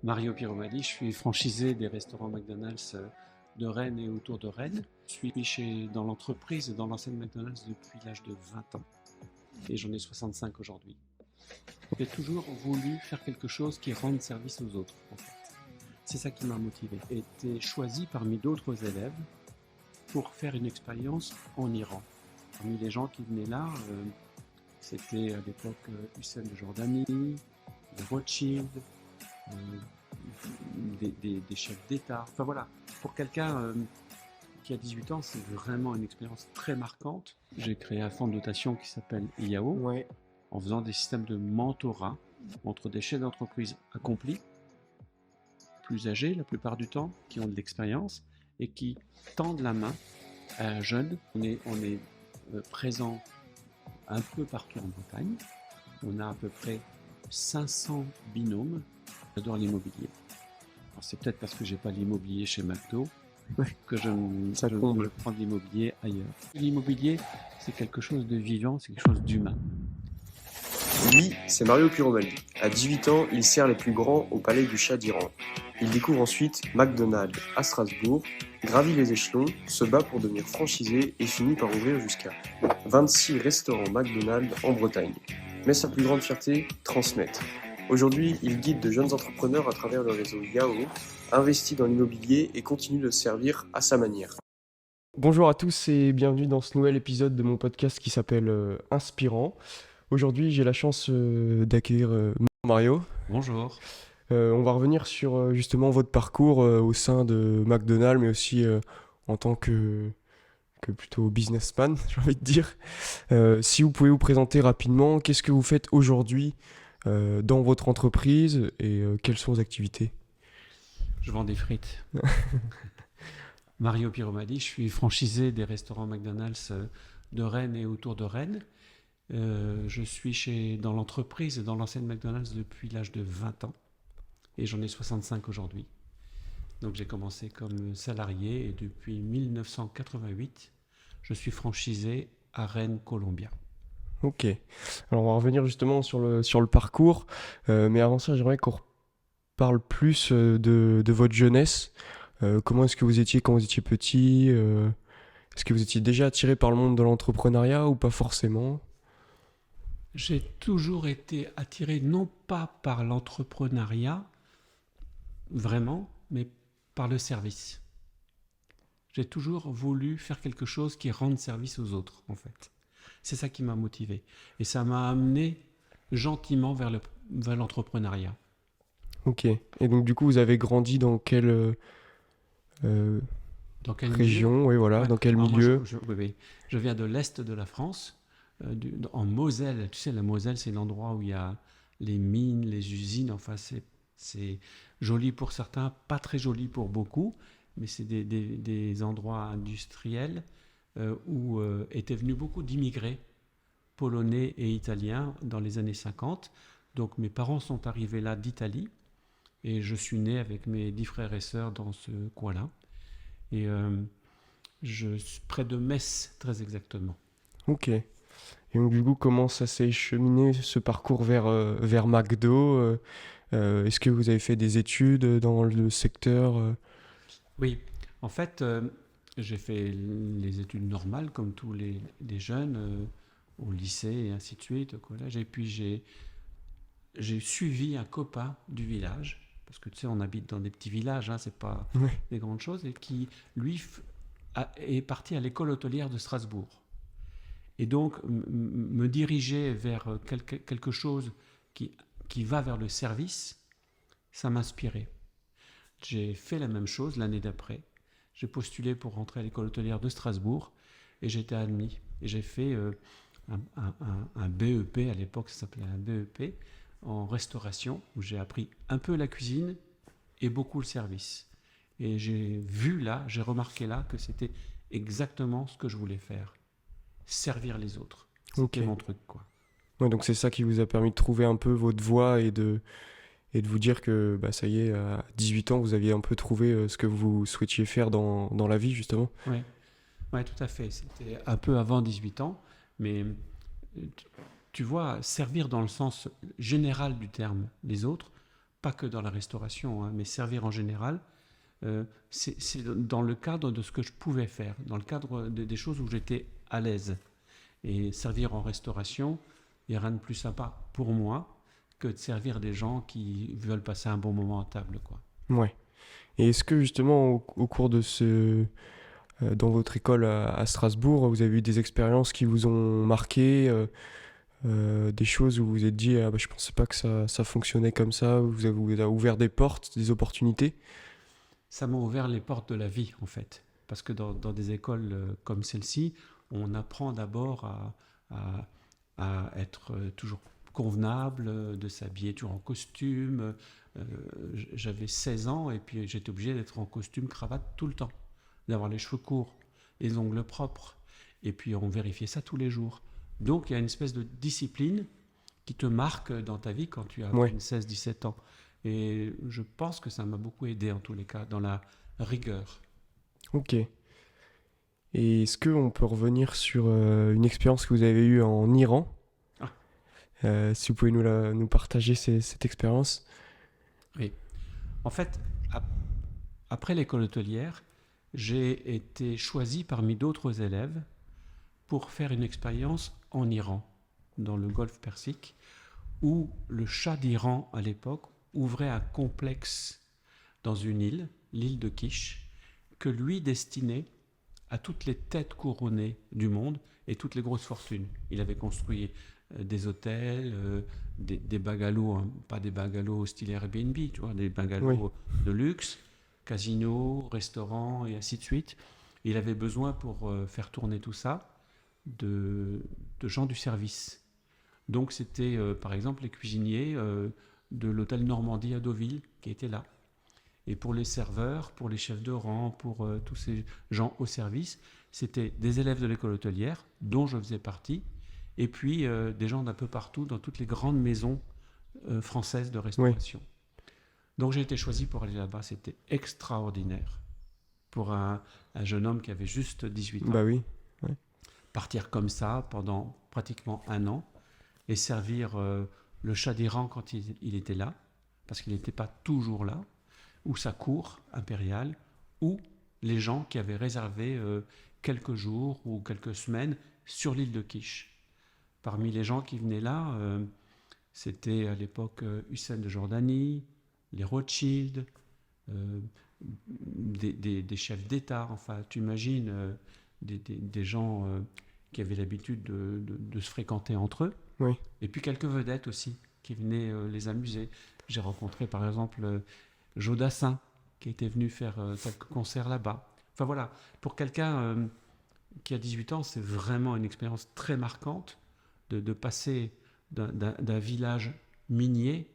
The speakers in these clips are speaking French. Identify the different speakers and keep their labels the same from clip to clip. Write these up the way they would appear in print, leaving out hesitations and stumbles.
Speaker 1: Mario Piromali, je suis franchisé des restaurants McDonald's de Rennes et autour de Rennes. Je suis dans l'entreprise, dans l'enseigne McDonald's depuis l'âge de 20 ans et j'en ai 65 aujourd'hui. J'ai toujours voulu faire quelque chose qui rende service aux autres, en fait. C'est ça qui m'a motivé. J'ai été choisi parmi d'autres élèves pour faire une expérience en Iran. Parmi les gens qui venaient là, c'était à l'époque Hussein de Jordanie, de Rothschild, des chefs d'État. Enfin voilà, pour quelqu'un qui a 18 ans, c'est vraiment une expérience très marquante. J'ai créé un fonds de dotation qui s'appelle IAO,
Speaker 2: Ouais.
Speaker 1: en faisant des systèmes de mentorat entre des chefs d'entreprise accomplis, plus âgés la plupart du temps, qui ont de l'expérience et qui tendent la main à un jeune. On est présent un peu partout en Bretagne. On a à peu près 500 binômes. J'adore l'immobilier. Alors c'est peut-être parce que j'ai pas l'immobilier chez McDo que je prends de l'immobilier ailleurs. L'immobilier, c'est quelque chose de vivant, c'est quelque chose d'humain.
Speaker 2: Lui, c'est Mario Piromali. À 18 ans, il sert les plus grands au palais du Shah d'Iran. Il découvre ensuite McDonald's à Strasbourg, gravit les échelons, se bat pour devenir franchisé et finit par ouvrir jusqu'à 26 restaurants McDonald's en Bretagne. Mais sa plus grande fierté, transmettre. Aujourd'hui, il guide de jeunes entrepreneurs à travers le réseau Yao, investit dans l'immobilier et continue de servir à sa manière. Bonjour à tous et bienvenue dans ce nouvel épisode de mon podcast qui s'appelle Inspirant. Aujourd'hui, j'ai la chance d'accueillir Mario.
Speaker 1: Bonjour.
Speaker 2: On va revenir sur justement votre parcours au sein de McDonald's, mais aussi en tant que plutôt businessman, j'ai envie de dire. Si vous pouvez vous présenter rapidement, qu'est-ce que vous faites aujourd'hui dans votre entreprise et quelles sont vos activités?
Speaker 1: Je vends des frites. Mario Piromali, je suis franchisé des restaurants McDonald's de Rennes et autour de Rennes. Je suis dans l'entreprise, dans l'enseigne McDonald's depuis l'âge de 20 ans et j'en ai 65 aujourd'hui. Donc j'ai commencé comme salarié et depuis 1988, je suis franchisé à Rennes, Colombia.
Speaker 2: Ok. Alors on va revenir justement sur le parcours, mais avant ça, j'aimerais qu'on parle plus de votre jeunesse. Comment est-ce que vous étiez quand vous étiez petit? Est-ce que vous étiez déjà attiré par le monde de l'entrepreneuriat ou pas forcément?
Speaker 1: J'ai toujours été attiré non pas par l'entrepreneuriat, vraiment, mais par le service. J'ai toujours voulu faire quelque chose qui rende service aux autres, en fait. C'est ça qui m'a motivé. Et ça m'a amené gentiment vers l'entrepreneuriat.
Speaker 2: Ok. Et donc du coup, vous avez grandi dans quelle
Speaker 1: Dans quel milieu?
Speaker 2: région? Oui, voilà.
Speaker 1: Ouais.
Speaker 2: Dans quel
Speaker 1: Alors moi,
Speaker 2: milieu?
Speaker 1: oui. Je viens de l'Est de la France, en Moselle. Tu sais, la Moselle, c'est l'endroit où il y a les mines, les usines. Enfin, c'est joli pour certains, pas très joli pour beaucoup, mais c'est des endroits industriels où étaient venus beaucoup d'immigrés polonais et italiens dans les années 50. Donc mes parents sont arrivés là d'Italie et je suis né avec mes 10 frères et sœurs dans ce coin-là. Et je suis près de Metz, très exactement.
Speaker 2: Ok. Et donc du coup, comment ça s'est cheminé ce parcours vers McDo? Est-ce que vous avez fait des études dans le secteur?
Speaker 1: Oui, en fait, j'ai fait les études normales comme tous les jeunes au lycée et ainsi de suite, au collège. Et puis j'ai suivi un copain du village, parce que tu sais, on habite dans des petits villages, hein, c'est pas
Speaker 2: Ouais.
Speaker 1: des grandes choses, et qui, lui, est parti à l'école hôtelière de Strasbourg. Et donc, me diriger vers quelque chose qui va vers le service, ça m'inspirait. J'ai fait la même chose l'année d'après. J'ai postulé pour rentrer à l'école hôtelière de Strasbourg et j'ai été admis. Et j'ai fait un BEP, à l'époque ça s'appelait un BEP, en restauration, où j'ai appris un peu la cuisine et beaucoup le service. Et j'ai remarqué là que c'était exactement ce que je voulais faire. Servir les autres. C'était
Speaker 2: Ok.
Speaker 1: mon truc, quoi.
Speaker 2: Ouais, donc c'est ça qui vous a permis de trouver un peu votre voie et de vous dire que bah, ça y est, à 18 ans, vous aviez un peu trouvé ce que vous souhaitiez faire dans la vie, justement.
Speaker 1: Ouais. Ouais, tout à fait. C'était un peu avant 18 ans, mais tu vois, servir dans le sens général du terme les autres, pas que dans la restauration, hein, mais servir en général, c'est dans le cadre de ce que je pouvais faire, dans le cadre des choses où j'étais à l'aise. Et servir en restauration, il n'y a rien de plus sympa pour moi que de servir des gens qui veulent passer un bon moment à table, quoi.
Speaker 3: Ouais. Et est-ce que justement au cours de dans votre école à Strasbourg, vous avez eu des expériences qui vous ont marqué, des choses où vous vous êtes dit ah bah, je pensais pas que ça fonctionnait comme ça, vous a ouvert des portes, des opportunités?
Speaker 1: Ça m'a ouvert les portes de la vie, en fait. Parce que dans des écoles comme celle-ci, on apprend d'abord à, à être toujours convenable, de s'habiller toujours en costume. J'avais 16 ans et puis j'étais obligé d'être en costume, cravate tout le temps, d'avoir les cheveux courts, les ongles propres. Et puis on vérifiait ça tous les jours. Donc il y a une espèce de discipline qui te marque dans ta vie quand tu as
Speaker 3: Ouais.
Speaker 1: 16-17 ans. Et je pense que ça m'a beaucoup aidé en tous les cas, dans la rigueur.
Speaker 3: Ok. Et est-ce qu'on peut revenir sur une expérience que vous avez eue en Iran?
Speaker 1: Ah.
Speaker 3: Si vous pouvez nous partager cette expérience.
Speaker 1: Oui. En fait, après l'école hôtelière, j'ai été choisi parmi d'autres élèves pour faire une expérience en Iran, dans le Golfe Persique, où le Shah d'Iran, à l'époque, ouvrait un complexe dans une île, l'île de Kish, que lui destinait à toutes les têtes couronnées du monde et toutes les grosses fortunes. Il avait construit des hôtels, des bungalows, hein, pas des bungalows style Airbnb, tu vois, des bungalows de luxe, casinos, restaurants et ainsi de suite. Il avait besoin pour faire tourner tout ça de gens du service. Donc c'était par exemple les cuisiniers de l'hôtel Normandie à Deauville qui étaient là. Et pour les serveurs, pour les chefs de rang, pour tous ces gens au service, c'était des élèves de l'école hôtelière, dont je faisais partie, et puis des gens d'un peu partout, dans toutes les grandes maisons françaises de restauration. Donc j'ai été choisi pour aller là-bas, c'était extraordinaire. Pour un jeune homme qui avait juste 18 ans.
Speaker 3: Bah oui.
Speaker 1: Partir comme ça pendant pratiquement un an, et servir le Shah d'Iran quand il était là, parce qu'il n'était pas toujours là, ou sa cour impériale, ou les gens qui avaient réservé quelques jours ou quelques semaines sur l'île de Kish. Parmi les gens qui venaient là, c'était à l'époque Hussein de Jordanie, les Rothschild, des chefs d'État, enfin tu imagines des gens qui avaient l'habitude de se fréquenter entre eux.
Speaker 3: Oui.
Speaker 1: Et puis quelques vedettes aussi qui venaient les amuser. J'ai rencontré par exemple Joe Dassin qui était venu faire quelques concerts là-bas. Enfin voilà, pour quelqu'un qui a 18 ans, c'est vraiment une expérience très marquante de passer d'un village minier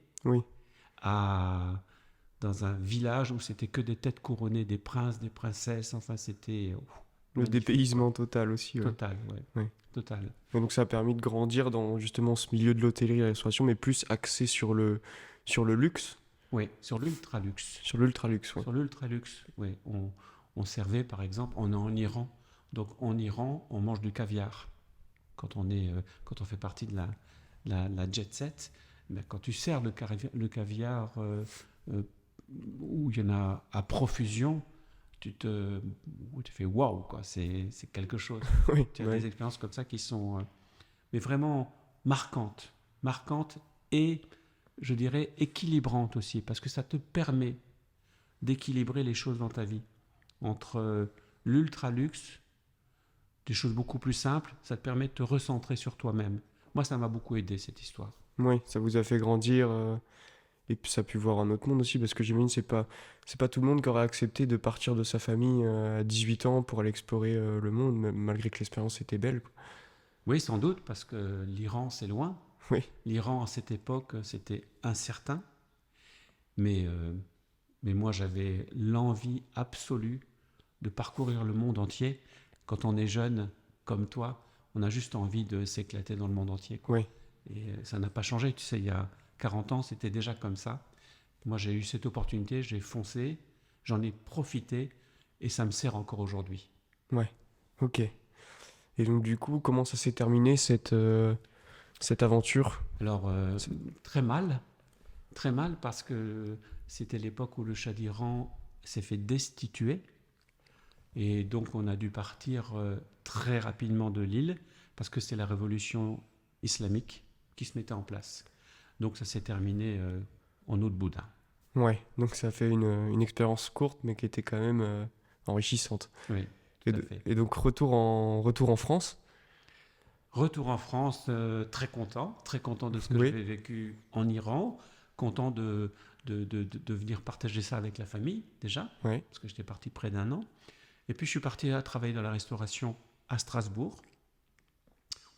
Speaker 1: dans un village où c'était que des têtes couronnées, des princes, des princesses, enfin c'était...
Speaker 3: le dépaysement total aussi.
Speaker 1: Total, ouais. Total.
Speaker 3: Et donc ça a permis de grandir dans justement ce milieu de l'hôtellerie et la restauration, mais plus axé sur le luxe.
Speaker 1: Oui, sur l'ultra luxe.
Speaker 3: Sur l'ultra luxe, oui.
Speaker 1: Sur l'ultra luxe, oui. On servait, par exemple, on est en Iran. Donc en Iran, on mange du caviar. Quand on fait partie de la jet set, ben, quand tu sers le caviar où il y en a à profusion, tu fais waouh, quoi. C'est quelque chose.
Speaker 3: Oui,
Speaker 1: tu as des expériences comme ça qui sont mais vraiment marquantes et je dirais équilibrantes aussi, parce que ça te permet d'équilibrer les choses dans ta vie entre l'ultra luxe, des choses beaucoup plus simples. Ça te permet de te recentrer sur toi-même. Moi, ça m'a beaucoup aidé, cette histoire.
Speaker 3: Oui, ça vous a fait grandir. Et puis ça a pu voir un autre monde aussi, parce que j'imagine c'est pas tout le monde qui aurait accepté de partir de sa famille à 18 ans pour aller explorer le monde, malgré que l'expérience était belle.
Speaker 1: Oui, sans doute, parce que l'Iran, c'est loin.
Speaker 3: Oui.
Speaker 1: L'Iran, à cette époque, c'était incertain. Mais moi, j'avais l'envie absolue de parcourir le monde entier. Quand on est jeune, comme toi, on a juste envie de s'éclater dans le monde entier, quoi.
Speaker 3: Oui.
Speaker 1: Et ça n'a pas changé, tu sais, il y a 40 ans, c'était déjà comme ça. Moi, j'ai eu cette opportunité, j'ai foncé, j'en ai profité, et ça me sert encore aujourd'hui.
Speaker 3: Ouais, ok. Et donc, du coup, comment ça s'est terminé, cette aventure?
Speaker 1: Alors, très mal, Très mal parce que c'était l'époque où le Shah d'Iran s'est fait destituer. Et donc on a dû partir très rapidement de l'île parce que c'était la révolution islamique qui se mettait en place. Donc ça s'est terminé en eau de boudin.
Speaker 3: Ouais, donc ça fait une expérience courte, mais qui était quand même enrichissante.
Speaker 1: Oui,
Speaker 3: Et,
Speaker 1: tout à fait.
Speaker 3: et donc retour en France.
Speaker 1: Retour en France, très content de ce que
Speaker 3: Oui,
Speaker 1: j'avais vécu en Iran, content de venir partager ça avec la famille déjà,
Speaker 3: ouais,
Speaker 1: parce que j'étais parti près d'1 an. Et puis je suis parti à travailler dans la restauration à Strasbourg,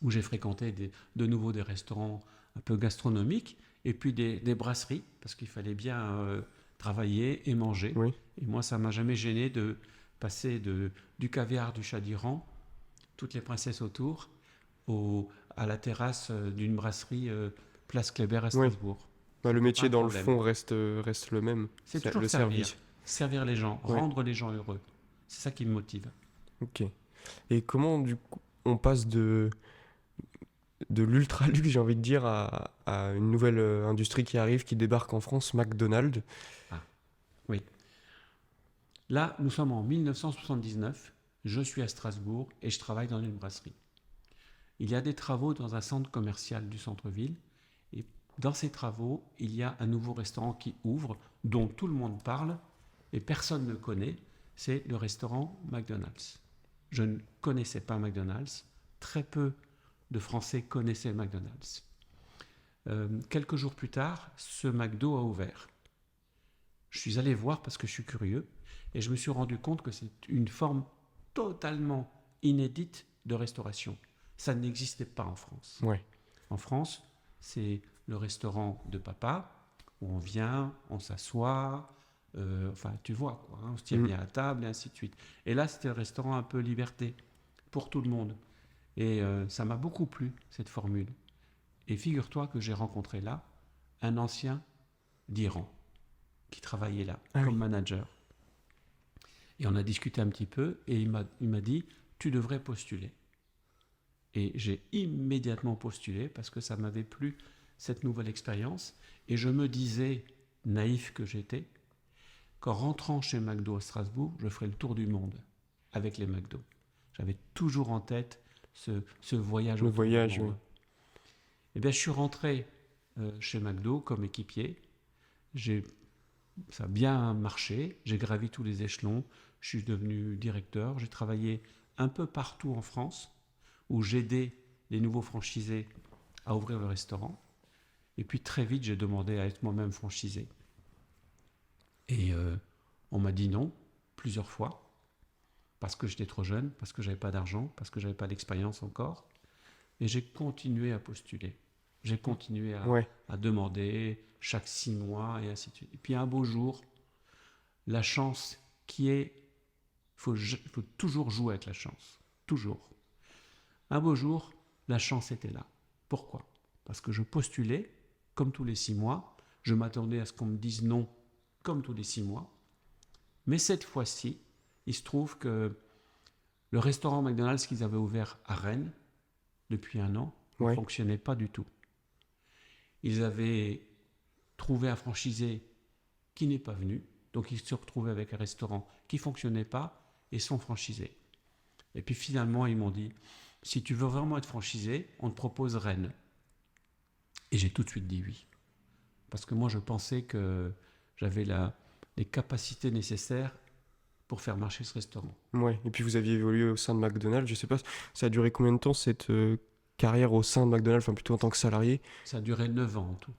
Speaker 1: où j'ai fréquenté de nouveau des restaurants un peu gastronomiques, et puis des brasseries, parce qu'il fallait bien travailler et manger.
Speaker 3: oui.
Speaker 1: Et moi, ça m'a jamais gêné de passer du caviar du Shah d'Iran, toutes les princesses autour, à la terrasse d'une brasserie Place Kléber à
Speaker 3: Oui.
Speaker 1: Strasbourg.
Speaker 3: Bah, le
Speaker 1: C'était pas
Speaker 3: métier
Speaker 1: un
Speaker 3: dans le
Speaker 1: problème.
Speaker 3: fond reste le même.
Speaker 1: C'est
Speaker 3: C'est
Speaker 1: toujours
Speaker 3: le
Speaker 1: servir.
Speaker 3: service.
Speaker 1: Servir les gens,
Speaker 3: Oui.
Speaker 1: rendre les gens heureux. C'est ça qui me motive.
Speaker 3: Ok. Et comment du coup on passe de l'ultra luxe, j'ai envie de dire, à une nouvelle industrie qui arrive, qui débarque en France, McDonald's.
Speaker 1: Ah, oui. Là, nous sommes en 1979. Je suis à Strasbourg et je travaille dans une brasserie. Il y a des travaux dans un centre commercial du centre-ville. Et dans ces travaux, il y a un nouveau restaurant qui ouvre, dont tout le monde parle et personne ne connaît. C'est le restaurant McDonald's. Je ne connaissais pas McDonald's. Très peu de Français connaissaient McDonald's. Quelques jours plus tard, ce McDo a ouvert. Je suis allé voir parce que je suis curieux et je me suis rendu compte que c'est une forme totalement inédite de restauration. Ça n'existait pas en France.
Speaker 3: Ouais.
Speaker 1: En France, c'est le restaurant de papa où on vient, on s'assoit, enfin tu vois quoi, hein, on se tient bien à table et ainsi de suite. Et là, c'était le restaurant un peu liberté pour tout le monde. Et ça m'a beaucoup plu cette formule. Et figure-toi que j'ai rencontré là un ancien d'Iran qui travaillait là
Speaker 3: Ah
Speaker 1: comme
Speaker 3: oui.
Speaker 1: manager. Et on a discuté un petit peu et il m'a dit tu devrais postuler. Et j'ai immédiatement postulé parce que ça m'avait plu cette nouvelle expérience. Et je me disais, naïf que j'étais, qu'en rentrant chez McDo à Strasbourg, je ferais le tour du monde avec les McDo. J'avais toujours en tête ce voyage
Speaker 3: Le
Speaker 1: autour
Speaker 3: voyage,
Speaker 1: du monde.
Speaker 3: oui.
Speaker 1: Et bien, je suis rentré chez McDo comme équipier. Ça a bien marché. J'ai gravi tous les échelons. Je suis devenu directeur. J'ai travaillé un peu partout en France où j'aidais les nouveaux franchisés à ouvrir le restaurant. Et puis très vite, j'ai demandé à être moi-même franchisé. Et on m'a dit non plusieurs fois, parce que j'étais trop jeune, parce que j'avais pas d'argent, parce que j'avais pas d'expérience encore. Et j'ai continué à postuler. J'ai continué
Speaker 3: Ouais.
Speaker 1: à demander chaque 6 mois et ainsi de suite. Et puis un beau jour, la chance qui est... faut toujours jouer avec la chance. Toujours. Un beau jour, la chance était là. Pourquoi ? Parce que je postulais, comme tous les 6 mois. Je m'attendais à ce qu'on me dise non, comme tous les 6 mois. Mais cette fois-ci, il se trouve que le restaurant McDonald's qu'ils avaient ouvert à Rennes, depuis 1 an, ne
Speaker 3: Ouais.
Speaker 1: fonctionnait pas du tout. Ils avaient trouvé un franchisé qui n'est pas venu. Donc ils se retrouvaient avec un restaurant qui ne fonctionnait pas et son franchisé. Et puis finalement, ils m'ont dit, si tu veux vraiment être franchisé, on te propose Rennes. Et j'ai tout de suite dit oui. Parce que moi, je pensais que j'avais les capacités nécessaires pour faire marcher ce restaurant.
Speaker 3: Ouais. Et puis vous aviez évolué au sein de McDonald's. Je sais pas, ça a duré combien de temps cette carrière au sein de McDonald's, enfin plutôt en tant que salarié?
Speaker 1: Ça a duré 9 ans en tout.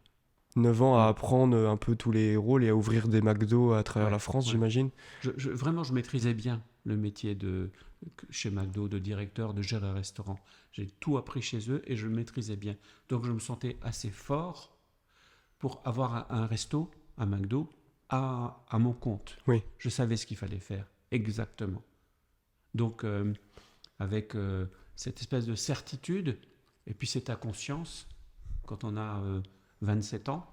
Speaker 3: 9 ans à apprendre un peu tous les rôles et à ouvrir des McDo à travers
Speaker 1: Ouais,
Speaker 3: la France,
Speaker 1: ouais.
Speaker 3: j'imagine.
Speaker 1: Vraiment, je maîtrisais bien le métier chez McDo, de directeur, de gérer un restaurant. J'ai tout appris chez eux et je le maîtrisais bien. Donc je me sentais assez fort pour avoir un resto, un McDo, à mon compte.
Speaker 3: Oui.
Speaker 1: Je savais ce qu'il fallait faire, exactement. Donc avec cette espèce de certitude, et puis c'est ta conscience, quand on a 27 ans,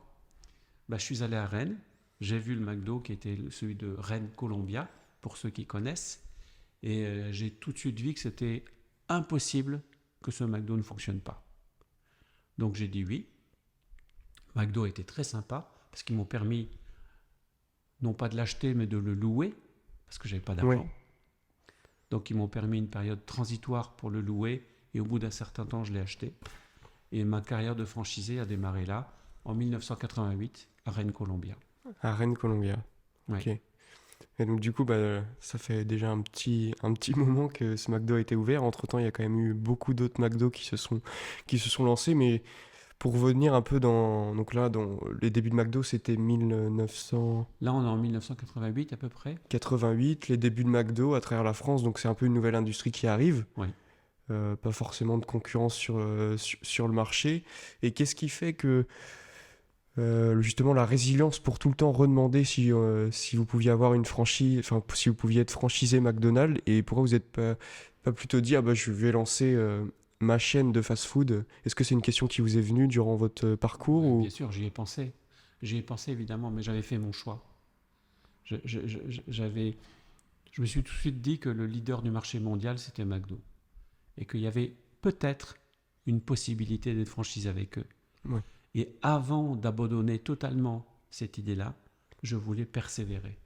Speaker 1: bah, je suis allé à Rennes, j'ai vu le McDo qui était celui de Rennes Columbia, pour ceux qui connaissent, et j'ai tout de suite vu que c'était impossible que ce McDo ne fonctionne pas. Donc j'ai dit oui. McDo était très sympa, parce qu'ils m'ont permis, non pas de l'acheter, mais de le louer, parce que j'avais pas d'argent.
Speaker 3: Oui.
Speaker 1: Donc ils m'ont permis une période transitoire pour le louer, et au bout d'un certain temps, je l'ai acheté. Et ma carrière de franchisé a démarré là, en 1988, à Rennes Colombia.
Speaker 3: À Rennes Colombia.
Speaker 1: Ouais.
Speaker 3: Ok. Et donc du coup, ça fait déjà un petit moment que ce McDo a été ouvert. Entre-temps, il y a quand même eu beaucoup d'autres McDo qui se sont lancés. Mais pour revenir un peu dans les débuts de McDo, c'était 1988,
Speaker 1: Là, on est en 1988 à peu près.
Speaker 3: les débuts de McDo à travers la France. Donc c'est un peu une nouvelle industrie qui arrive.
Speaker 1: Oui.
Speaker 3: Pas forcément de concurrence sur le marché. Et qu'est-ce qui fait que justement la résilience pour tout le temps redemander si vous pouviez avoir une franchise, enfin si vous pouviez être franchisé McDonald's, et pourquoi vous n'êtes pas plutôt dit je vais lancer ma chaîne de fast-food. Est-ce que c'est une question qui vous est venue durant votre parcours ou...
Speaker 1: Bien sûr, j'y ai pensé. J'y ai pensé évidemment, mais j'avais fait mon choix. Je me suis tout de suite dit que le leader du marché mondial, c'était McDo. Et qu'il y avait peut-être une possibilité d'être franchisé avec eux.
Speaker 3: Ouais.
Speaker 1: Et avant d'abandonner totalement cette idée-là, je voulais persévérer.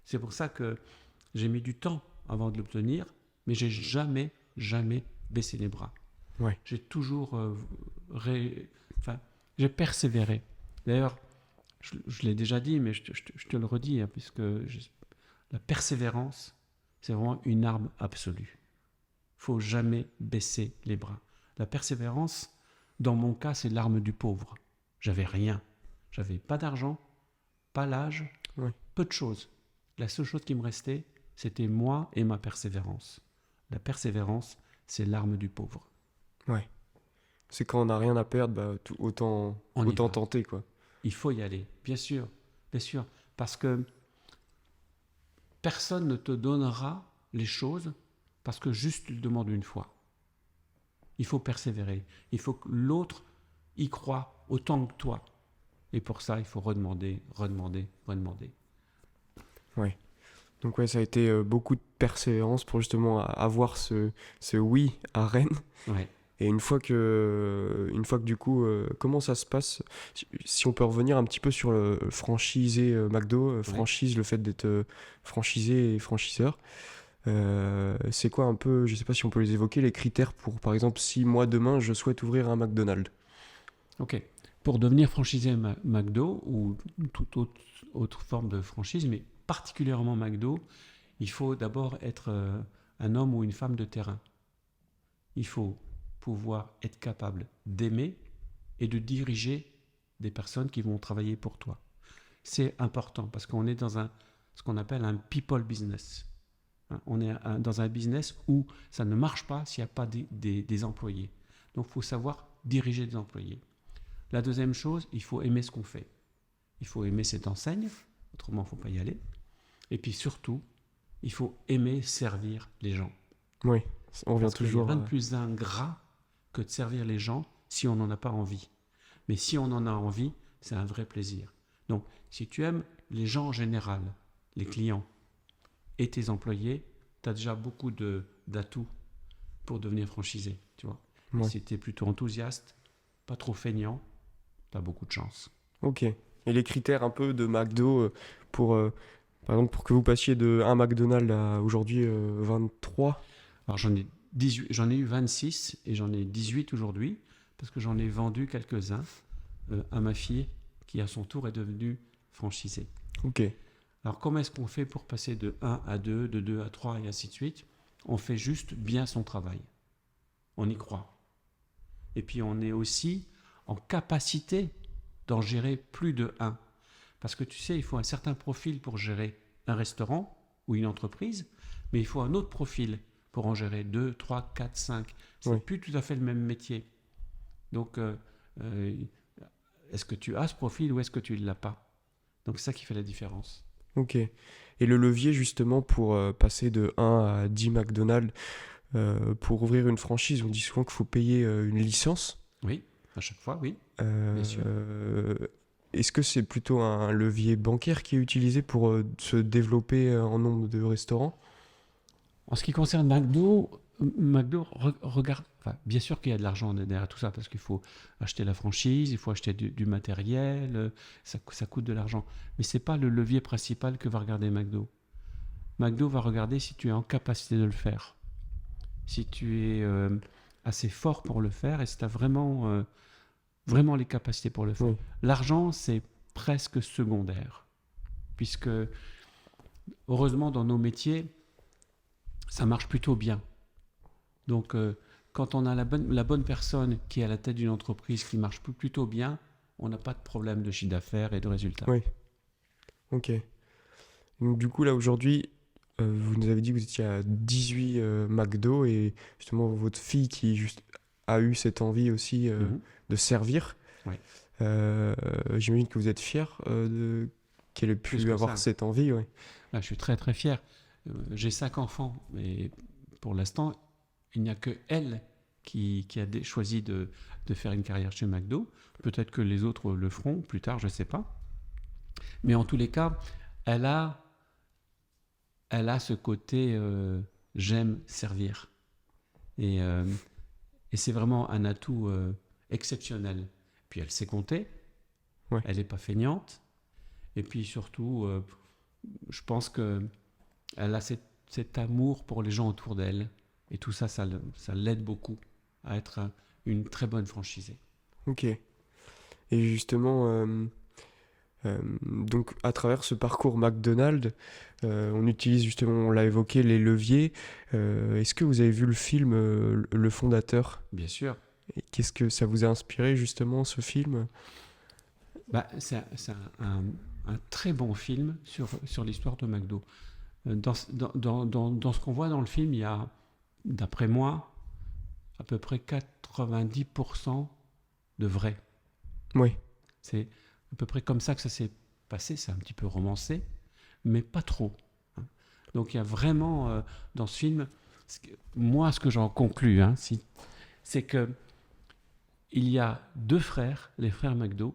Speaker 1: C'est pour ça que j'ai mis du temps avant de l'obtenir, mais j'ai jamais baissé les bras.
Speaker 3: Ouais.
Speaker 1: J'ai toujours j'ai persévéré. D'ailleurs, je l'ai déjà dit, mais je te le redis, hein, puisque la persévérance, c'est vraiment une arme absolue. Il ne faut jamais baisser les bras. La persévérance, dans mon cas, c'est l'arme du pauvre. J'avais rien. J'avais pas d'argent, pas l'âge,
Speaker 3: Ouais.
Speaker 1: peu de choses. La seule chose qui me restait, c'était moi et ma persévérance. La persévérance, c'est l'arme du pauvre.
Speaker 3: Ouais. C'est quand on n'a rien à perdre, autant
Speaker 1: On y va.
Speaker 3: tenter, quoi.
Speaker 1: Il faut y aller, bien sûr, parce que personne ne te donnera les choses parce que juste tu le demandes une fois. Il faut persévérer. Il faut que l'autre y croie autant que toi. Et pour ça, il faut redemander.
Speaker 3: Ouais. Donc ouais, ça a été beaucoup de persévérance pour justement avoir ce oui à Rennes.
Speaker 1: Ouais.
Speaker 3: Et une fois que du coup, comment ça se passe? Si on peut revenir un petit peu sur le franchisé McDo, franchise, le fait d'être franchisé et franchiseur, c'est quoi un peu, je sais pas si on peut les évoquer, les critères pour, par exemple, si moi demain je souhaite ouvrir un McDonald's?
Speaker 1: Ok. Pour devenir franchisé McDo ou toute autre forme de franchise, mais particulièrement McDo, il faut d'abord être un homme ou une femme de terrain. Il faut pouvoir être capable d'aimer et de diriger des personnes qui vont travailler pour toi. C'est important parce qu'on est dans ce qu'on appelle un people business. On est dans un business où ça ne marche pas s'il n'y a pas des employés. Donc il faut savoir diriger des employés. La deuxième chose, il faut aimer ce qu'on fait. Il faut aimer cette enseigne, autrement il ne faut pas y aller. Et puis surtout, il faut aimer servir les gens.
Speaker 3: Oui, on revient
Speaker 1: Parce
Speaker 3: toujours.
Speaker 1: qu'il n'y a rien de plus ingrat que de servir les gens si on n'en a pas envie. Mais si on en a envie, c'est un vrai plaisir. Donc, si tu aimes les gens en général, les clients et tes employés, tu as déjà beaucoup d'atouts pour devenir franchisé. Tu vois.
Speaker 3: Ouais.
Speaker 1: Si tu es plutôt enthousiaste, pas trop feignant, tu as beaucoup de chance.
Speaker 3: Ok. Et les critères un peu de McDo par exemple, pour que vous passiez de un McDonald's à aujourd'hui 23?
Speaker 1: Alors j'en ai eu 26 et j'en ai 18 aujourd'hui parce que j'en ai vendu quelques-uns à ma fille qui à son tour est devenue franchisée.
Speaker 3: Ok.
Speaker 1: Alors comment est-ce qu'on fait pour passer de 1 à 2, de 2 à 3 et ainsi de suite? On fait juste bien son travail. On y croit. Et puis on est aussi en capacité d'en gérer plus de 1. Parce que tu sais, il faut un certain profil pour gérer un restaurant ou une entreprise, mais il faut un autre profil pour en gérer 2, 3, 4, 5. C'est
Speaker 3: Oui.
Speaker 1: plus tout à fait le même métier. Donc, est-ce que tu as ce profil ou est-ce que tu ne l'as pas? Donc, c'est ça qui fait la différence.
Speaker 3: Ok. Et le levier justement pour passer de 1 à 10 McDonald's, pour ouvrir une franchise, on dit souvent qu'il faut payer une licence.
Speaker 1: Oui, à chaque fois, oui. Bien sûr.
Speaker 3: Est-ce que c'est plutôt un levier bancaire qui est utilisé pour se développer en nombre de restaurants?
Speaker 1: En ce qui concerne McDo, McDo, regarde, enfin, bien sûr qu'il y a de l'argent derrière tout ça, parce qu'il faut acheter la franchise, il faut acheter du matériel, ça coûte de l'argent. Mais ce n'est pas le levier principal que va regarder McDo. McDo va regarder si tu es en capacité de le faire, si tu es assez fort pour le faire et si tu as vraiment les capacités pour le faire.
Speaker 3: Oui.
Speaker 1: L'argent, c'est presque secondaire, puisque heureusement dans nos métiers, ça marche plutôt bien. Donc, quand on a la bonne personne qui est à la tête d'une entreprise qui marche plutôt bien, on n'a pas de problème de chiffre d'affaires et de résultats.
Speaker 3: Oui. Ok. Donc, du coup, là, aujourd'hui, vous nous avez dit que vous étiez à 18 McDo et justement, votre fille qui a eu cette envie aussi
Speaker 1: Mhm.
Speaker 3: de servir.
Speaker 1: Ouais.
Speaker 3: J'imagine que vous êtes fier qu'elle ait
Speaker 1: Plus
Speaker 3: pu
Speaker 1: que
Speaker 3: avoir
Speaker 1: ça.
Speaker 3: cette envie. Ouais.
Speaker 1: Là, je suis très très fier. J'ai 5 enfants, mais pour l'instant, il n'y a que elle qui a choisi de faire une carrière chez McDo. Peut-être que les autres le feront plus tard, je ne sais pas. Mais en tous les cas, elle a ce côté j'aime servir. Et c'est vraiment un atout exceptionnel. Puis elle sait compter,
Speaker 3: Ouais.
Speaker 1: elle n'est pas feignante. Et puis surtout, je pense qu'elle a cet amour pour les gens autour d'elle. Et tout ça, ça l'aide beaucoup à être une très bonne franchisée.
Speaker 3: Ok. Et justement, donc à travers ce parcours McDonald's, on utilise justement, on l'a évoqué, les leviers. Est-ce que vous avez vu le film Le Fondateur?
Speaker 1: Bien sûr.
Speaker 3: Et qu'est-ce que ça vous a inspiré justement, ce film?
Speaker 1: C'est un très bon film sur l'histoire de McDo. Dans ce qu'on voit dans le film, il y a, d'après moi, à peu près 90% de vrai.
Speaker 3: Oui,
Speaker 1: C'est à peu près comme ça que ça s'est passé. C'est un petit peu romancé, mais pas trop. Donc il y a vraiment dans ce film, moi ce que j'en conclus, c'est que il y a 2 frères, les frères McDo,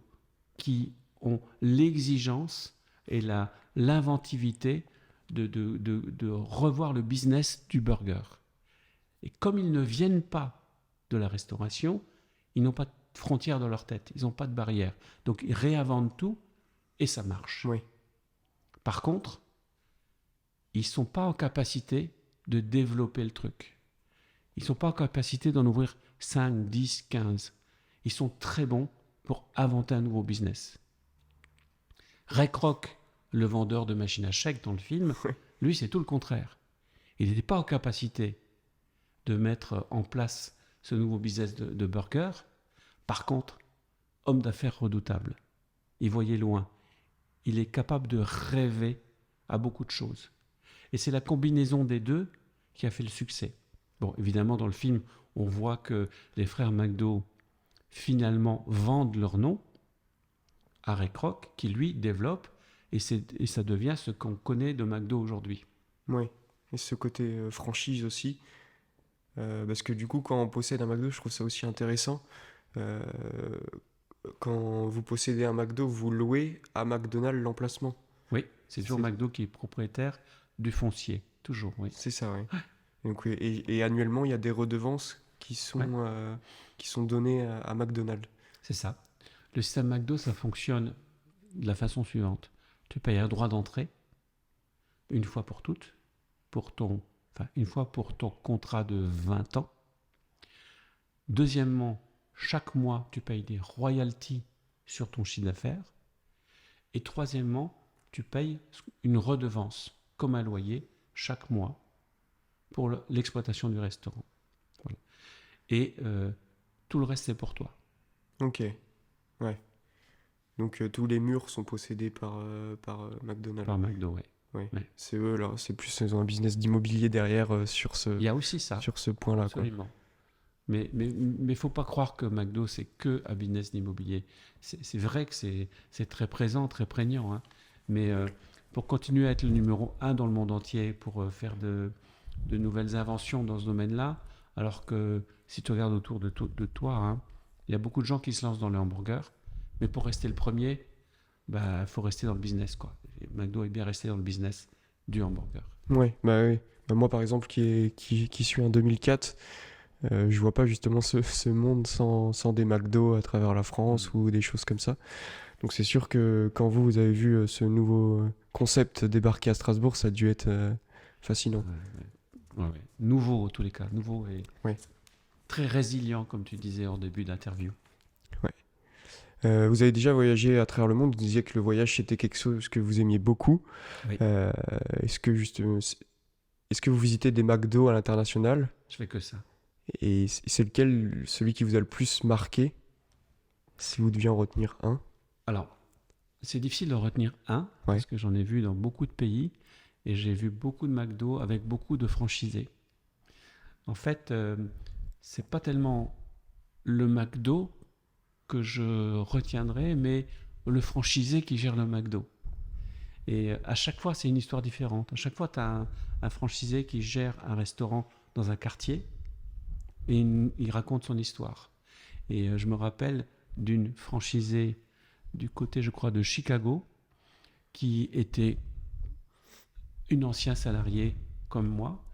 Speaker 1: qui ont l'exigence et l'inventivité de revoir le business du burger. Et comme ils ne viennent pas de la restauration, ils n'ont pas de frontières dans leur tête, ils n'ont pas de barrières. Donc ils réinventent tout et ça marche.
Speaker 3: oui,
Speaker 1: Par contre, ils ne sont pas en capacité de développer le truc. Ils ne sont pas en capacité d'en ouvrir 5, 10, 15. Ils sont très bons pour inventer un nouveau business. Ray Kroc, le vendeur de machines à chèques dans le film, lui, c'est tout le contraire. Il n'était pas en capacité de mettre en place ce nouveau business de burger. Par contre, homme d'affaires redoutable. Il voyait loin. Il est capable de rêver à beaucoup de choses. Et c'est la combinaison des deux qui a fait le succès. Bon, évidemment, dans le film, on voit que les frères McDo, finalement, vendent leur nom à Ray Kroc, qui lui développe, et ça devient ce qu'on connaît de McDo aujourd'hui.
Speaker 3: oui. Et ce côté franchise aussi. Parce que du coup, quand on possède un McDo, je trouve ça aussi intéressant. Euh, Quand vous possédez un McDo, vous louez à McDonald's l'emplacement.
Speaker 1: Oui, c'est toujours McDo qui est propriétaire du foncier, toujours, oui.
Speaker 3: C'est ça, oui. Donc, oui, et annuellement, il y a des redevances qui sont données à McDonald's.
Speaker 1: C'est ça. Le système McDo, ça fonctionne de la façon suivante. Tu payes un droit d'entrée, une fois pour toutes, une fois pour ton contrat de 20 ans. Deuxièmement, chaque mois, tu payes des royalties sur ton chiffre d'affaires. Et troisièmement, tu payes une redevance, comme un loyer, chaque mois, pour l'exploitation du restaurant. Voilà. Et tout le reste, c'est pour toi.
Speaker 3: Ok, ouais. Donc tous les murs sont possédés par McDonald's.
Speaker 1: Par McDo, oui.
Speaker 3: Ouais.
Speaker 1: Ouais.
Speaker 3: C'est eux, là, c'est plus ils ont un business d'immobilier derrière sur
Speaker 1: Il y a aussi ça,
Speaker 3: sur ce point-là, quoi.
Speaker 1: absolument. Mais faut pas croire que McDo, c'est que un business d'immobilier. C'est vrai que c'est très présent, très prégnant. Hein. Mais pour continuer à être le numéro 1 dans le monde entier, pour faire de nouvelles inventions dans ce domaine-là, alors que si tu regardes autour de toi, hein, il y a beaucoup de gens qui se lancent dans le hamburger, mais pour rester le premier, faut rester dans le business, quoi. Et McDo est bien resté dans le business du hamburger.
Speaker 3: Ouais, bah oui. Moi, par exemple, qui suis en 2004, je vois pas justement ce monde sans des McDo à travers la France ou des choses comme ça. Donc c'est sûr que quand vous avez vu ce nouveau concept débarquer à Strasbourg, ça a dû être fascinant.
Speaker 1: Ouais. Nouveau, en tous les cas. Nouveau et
Speaker 3: Ouais.
Speaker 1: très résilient, comme tu disais en début d'interview.
Speaker 3: Vous avez déjà voyagé à travers le monde, vous disiez que le voyage c'était quelque chose que vous aimiez beaucoup.
Speaker 1: Oui.
Speaker 3: Euh, est-ce que vous visitez des McDo à l'international?
Speaker 1: Je fais que ça.
Speaker 3: Et c'est lequel, celui qui vous a le plus marqué, si vous deviez en retenir un?
Speaker 1: Alors, c'est difficile de retenir un,
Speaker 3: Ouais.
Speaker 1: parce que j'en ai vu dans beaucoup de pays, et j'ai vu beaucoup de McDo avec beaucoup de franchisés. En fait, c'est pas tellement le McDo que je retiendrai, mais le franchisé qui gère le McDo. Et à chaque fois, c'est une histoire différente. À chaque fois, tu as un franchisé qui gère un restaurant dans un quartier, et il raconte son histoire. Et je me rappelle d'une franchisée du côté, je crois, de Chicago, qui était une ancienne salariée comme moi,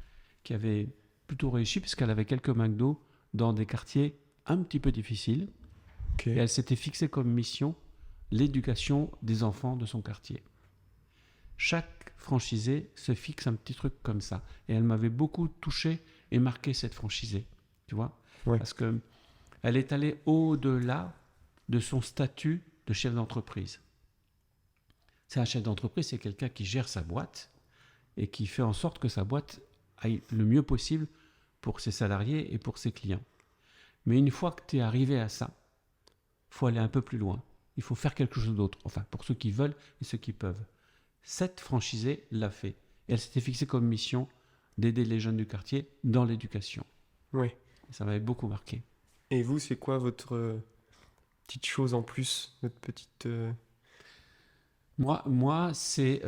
Speaker 1: qui avait plutôt réussi, puisqu'elle avait quelques McDo dans des quartiers un petit peu difficiles.
Speaker 3: Ok.
Speaker 1: Et elle s'était fixée comme mission l'éducation des enfants de son quartier. Chaque franchisé se fixe un petit truc comme ça. Et elle m'avait beaucoup touché et marqué, cette franchisée. Tu vois ?
Speaker 3: Ouais.
Speaker 1: Parce qu'elle est allée au-delà de son statut de chef d'entreprise. C'est un chef d'entreprise, c'est quelqu'un qui gère sa boîte et qui fait en sorte que sa boîte aille le mieux possible pour ses salariés et pour ses clients. Mais une fois que tu es arrivé à ça, il faut aller un peu plus loin. Il faut faire quelque chose d'autre. Enfin, pour ceux qui veulent et ceux qui peuvent. Cette franchisée l'a fait. Et elle s'était fixée comme mission d'aider les jeunes du quartier dans l'éducation.
Speaker 3: Ouais.
Speaker 1: Et ça m'avait beaucoup marqué.
Speaker 3: Et vous, c'est quoi votre petite chose en plus, votre petite...
Speaker 1: Moi c'est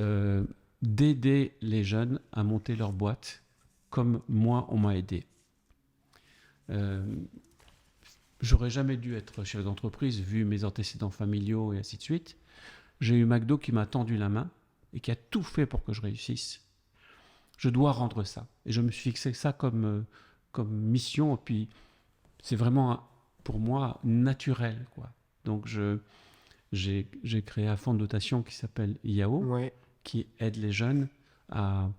Speaker 1: d'aider les jeunes à monter leur boîte comme moi, on m'a aidé. J'aurais jamais dû être chef d'entreprise vu mes antécédents familiaux et ainsi de suite. J'ai eu McDo qui m'a tendu la main et qui a tout fait pour que je réussisse. Je dois rendre ça. Et je me suis fixé ça comme mission. Et puis, c'est vraiment, pour moi, naturel, quoi. Donc, j'ai créé un fonds de dotation qui s'appelle IAO,
Speaker 3: Ouais.
Speaker 1: qui aide les jeunes à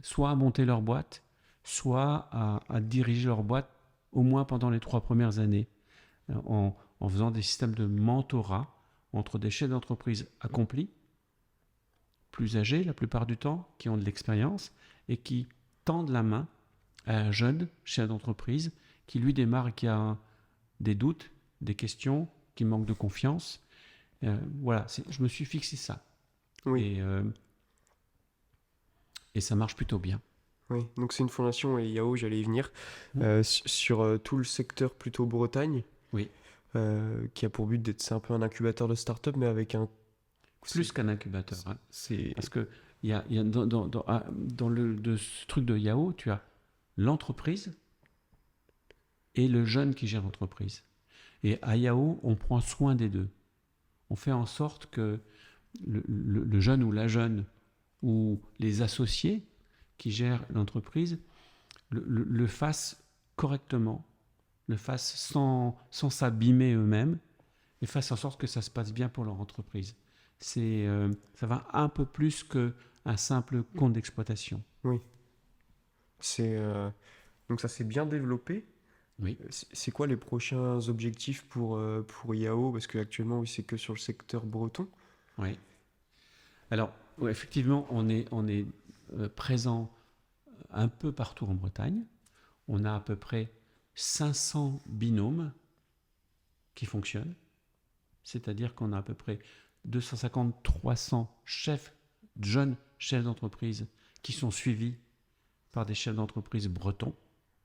Speaker 1: soit à monter leur boîte, soit à diriger leur boîte, au moins pendant les 3 premières années, en faisant des systèmes de mentorat entre des chefs d'entreprise accomplis, plus âgés la plupart du temps, qui ont de l'expérience et qui tendent la main à un jeune chef d'entreprise qui lui démarre et qui a des doutes, des questions, qui manque de confiance. Voilà, je me suis fixé ça.
Speaker 3: Oui.
Speaker 1: Et ça marche plutôt bien.
Speaker 3: Oui. Donc c'est une fondation, et IAO, j'allais y venir, sur tout le secteur plutôt Bretagne.
Speaker 1: Oui.
Speaker 3: Qui a pour but d'être, c'est un peu un incubateur de start-up, mais avec un...
Speaker 1: Plus qu'un incubateur. Hein.
Speaker 3: C'est...
Speaker 1: Parce que dans ce truc de Yahoo, tu as l'entreprise et le jeune qui gère l'entreprise. Et à Yahoo, on prend soin des deux. On fait en sorte que le jeune ou la jeune ou les associés qui gèrent l'entreprise le fassent correctement, le fassent sans s'abîmer eux-mêmes et fassent en sorte que ça se passe bien pour leur entreprise. Ça va un peu plus qu'un simple compte d'exploitation.
Speaker 3: Oui. Donc ça s'est bien développé.
Speaker 1: Oui.
Speaker 3: C'est quoi les prochains objectifs pour IAO? Parce qu'actuellement, oui, c'est que sur le secteur breton.
Speaker 1: Oui. Alors, ouais, effectivement, on est présent un peu partout en Bretagne. On a à peu près 500 binômes qui fonctionnent. C'est-à-dire qu'on a à peu près 250-300 jeunes chefs d'entreprise qui sont suivis par des chefs d'entreprise bretons.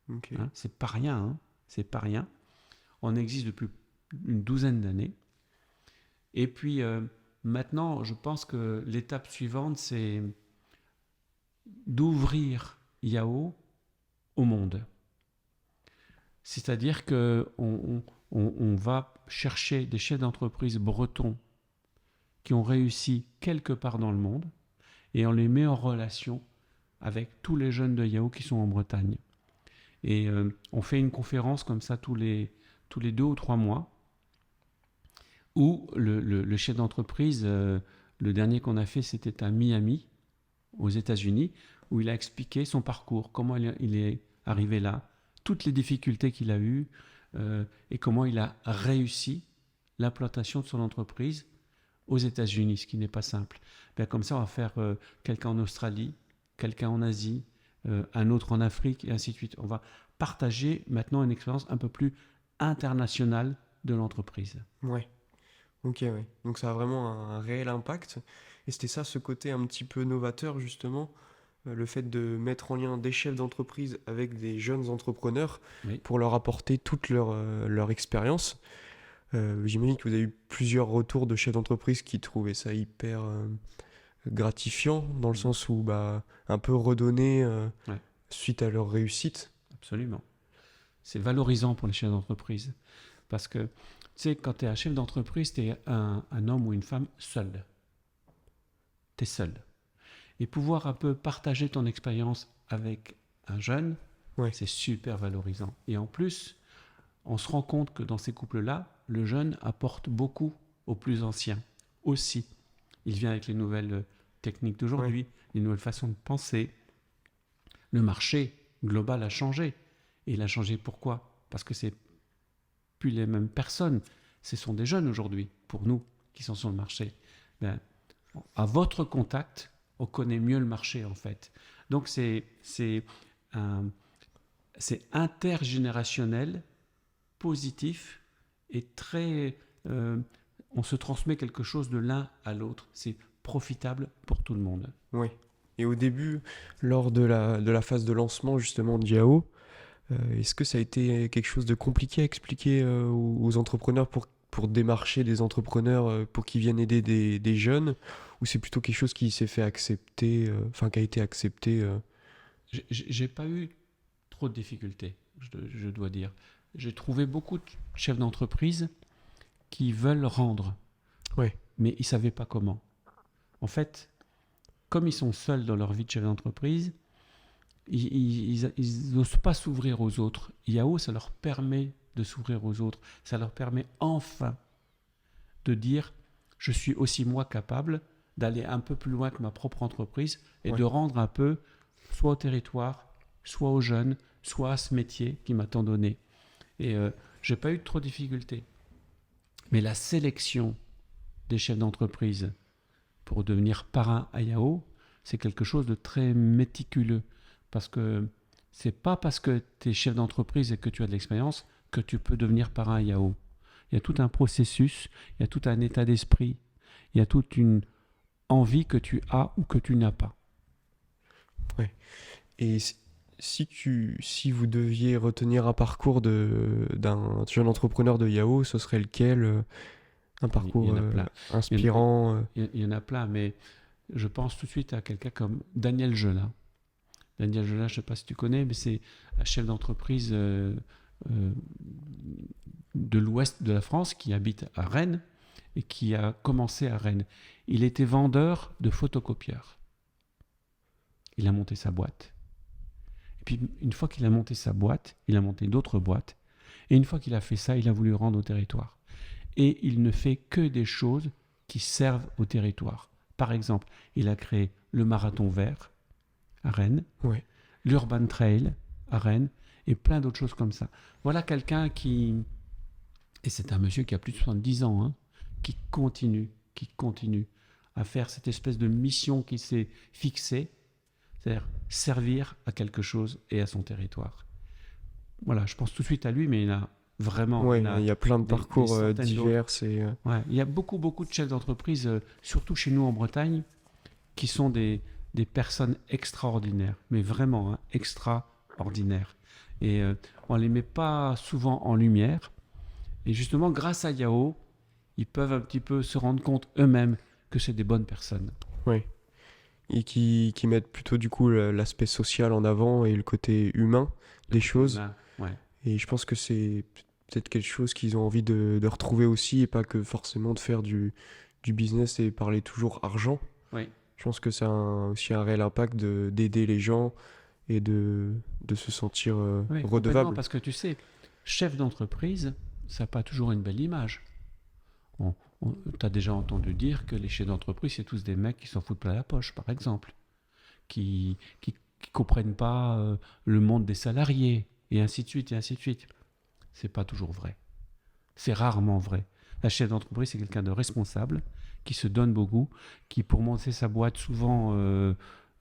Speaker 3: Okay.
Speaker 1: Hein, c'est pas rien, hein, c'est pas rien. On existe depuis une douzaine d'années. Et puis maintenant, je pense que l'étape suivante, c'est d'ouvrir IAO au monde. C'est-à-dire qu'on va chercher des chefs d'entreprise bretons qui ont réussi quelque part dans le monde et on les met en relation avec tous les jeunes de Yao qui sont en Bretagne. Et on fait une conférence comme ça tous les 2 ou 3 mois, où le chef d'entreprise, le dernier qu'on a fait, c'était à Miami, aux États-Unis, où il a expliqué son parcours, comment il est arrivé là, toutes les difficultés qu'il a eues, et comment il a réussi l'implantation de son entreprise aux États-Unis, ce qui n'est pas simple. Bien, comme ça, on va faire quelqu'un en Australie, quelqu'un en Asie, un autre en Afrique, et ainsi de suite. On va partager maintenant une expérience un peu plus internationale de l'entreprise.
Speaker 3: Ouais. Ok, ouais. Donc ça a vraiment un réel impact. Et c'était ça, ce côté un petit peu novateur, justement, le fait de mettre en lien des chefs d'entreprise avec des jeunes entrepreneurs
Speaker 1: Oui.
Speaker 3: pour leur apporter toute leur expérience. J'imagine que vous avez eu plusieurs retours de chefs d'entreprise qui trouvaient ça hyper gratifiant, dans le sens où un peu redonner
Speaker 1: Ouais.
Speaker 3: suite à leur réussite.
Speaker 1: Absolument. C'est valorisant pour les chefs d'entreprise. Parce que, tu sais, quand tu es un chef d'entreprise, tu es un homme ou une femme seul. Tu es seul. Et pouvoir un peu partager ton expérience avec un jeune,
Speaker 3: Ouais.
Speaker 1: c'est super valorisant. Et en plus, on se rend compte que dans ces couples-là, le jeune apporte beaucoup aux plus anciens aussi. Il vient avec les nouvelles techniques d'aujourd'hui, les nouvelles façons de penser. Le marché global a changé. Et il a changé pourquoi ? Parce que c'est plus les mêmes personnes. Ce sont des jeunes aujourd'hui, pour nous, qui sont sur le marché. Ben, à votre contact, on connaît mieux le marché, en fait. Donc, c'est intergénérationnel, positif, et très... on se transmet quelque chose de l'un à l'autre. C'est profitable pour tout le monde.
Speaker 3: Oui. Et au début, lors de la phase de lancement justement de Yao, est-ce que ça a été quelque chose de compliqué à expliquer aux entrepreneurs pour démarcher des entrepreneurs pour qu'ils viennent aider des jeunes, ou c'est plutôt quelque chose qui s'est fait accepter, qui a été accepté
Speaker 1: J'ai pas eu trop de difficultés, je dois dire. J'ai trouvé beaucoup de chefs d'entreprise qui veulent rendre,
Speaker 3: Ouais.
Speaker 1: mais ils ne savaient pas comment. En fait, comme ils sont seuls dans leur vie de chef d'entreprise, ils n'osent pas s'ouvrir aux autres. Yao, ça leur permet de s'ouvrir aux autres. Ça leur permet enfin de dire « je suis aussi moi capable d'aller un peu plus loin que ma propre entreprise et de rendre un peu, soit au territoire, soit aux jeunes, soit à ce métier qui m'a tant donné. » Et je n'ai pas eu trop de difficultés. Mais la sélection des chefs d'entreprise pour devenir parrain à Yao, c'est quelque chose de très méticuleux. Parce que c'est pas parce que tu es chef d'entreprise et que tu as de l'expérience que tu peux devenir parrain à Yao. Il y a tout un processus, il y a tout un état d'esprit, il y a toute une envie que tu as ou que tu n'as pas.
Speaker 3: Ouais. Et si vous deviez retenir un parcours d'un jeune entrepreneur de Yao, ce serait lequel un parcours
Speaker 1: Il y en a plein.
Speaker 3: inspirant
Speaker 1: Il y en a plein, mais je pense tout de suite à quelqu'un comme Daniel Gelin. Daniel Gelin, je ne sais pas si tu connais, mais c'est un chef d'entreprise de l'ouest de la France qui habite à Rennes et qui a commencé à Rennes. Il était vendeur de photocopieurs. Il a monté sa boîte. Et puis, une fois qu'il a monté sa boîte, il a monté d'autres boîtes. Et une fois qu'il a fait ça, il a voulu rendre au territoire. Et il ne fait que des choses qui servent au territoire. Par exemple, il a créé le Marathon Vert à Rennes, l'Urban Trail à Rennes, et plein d'autres choses comme ça. Voilà quelqu'un qui... Et c'est un monsieur qui a plus de 70 ans, hein, qui continue à faire cette espèce de mission qui s'est fixée, c'est-à-dire servir à quelque chose et à son territoire. Voilà, je pense tout de suite à lui, mais il a vraiment...
Speaker 3: il y a plein de parcours divers.
Speaker 1: Il y a beaucoup de chefs d'entreprise, surtout chez nous en Bretagne, qui sont des personnes extraordinaires, mais vraiment extraordinaires. Et on ne les met pas souvent en lumière. Et justement, grâce à Yao, ils peuvent un petit peu se rendre compte eux-mêmes que c'est des bonnes personnes.
Speaker 3: Oui. Et qui mettent plutôt du coup l'aspect social en avant et le côté humain des choses. Et je pense que c'est peut-être quelque chose qu'ils ont envie de retrouver aussi, et pas que forcément de faire du business et parler toujours argent.
Speaker 1: Oui.
Speaker 3: Je pense que ça a aussi un réel impact d'aider les gens et de se sentir
Speaker 1: Oui, complètement,
Speaker 3: redevable.
Speaker 1: parce que tu sais, chef d'entreprise, ça n'a pas toujours une belle image. Tu as déjà entendu dire que les chefs d'entreprise, c'est tous des mecs qui s'en foutent plein la poche, par exemple, qui comprennent pas le monde des salariés, et ainsi de suite, et ainsi de suite. C'est pas toujours vrai. C'est rarement vrai. La chef d'entreprise, c'est quelqu'un de responsable, qui se donne beaucoup, qui, pour monter sa boîte, souvent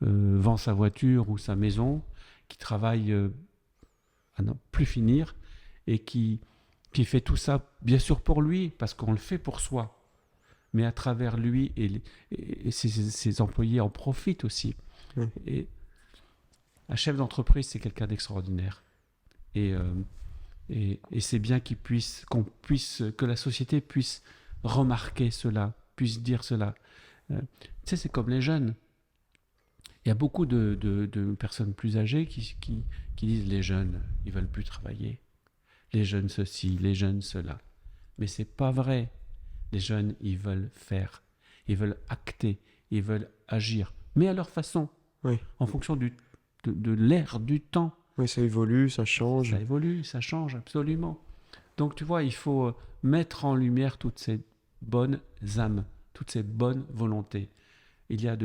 Speaker 1: vend sa voiture ou sa maison, qui travaille à n'en plus finir, et qui fait tout ça, bien sûr pour lui, parce qu'on le fait pour soi, mais à travers lui, et ses employés en profitent aussi.
Speaker 3: Oui.
Speaker 1: Et un chef d'entreprise, c'est quelqu'un d'extraordinaire. Et c'est bien que la société puisse remarquer cela, puisse dire cela. Tu sais, c'est comme les jeunes. Il y a beaucoup de personnes plus âgées qui disent les jeunes, ils veulent plus travailler. Les jeunes ceci, les jeunes cela. Mais c'est pas vrai. Les jeunes, ils veulent faire, ils veulent acter, ils veulent agir, mais à leur façon,
Speaker 3: Oui.
Speaker 1: en fonction de l'ère du temps.
Speaker 3: Oui, ça évolue, ça change.
Speaker 1: Ça évolue, ça change absolument. Donc tu vois, il faut mettre en lumière toutes ces bonnes âmes, toutes ces bonnes volontés. Il y a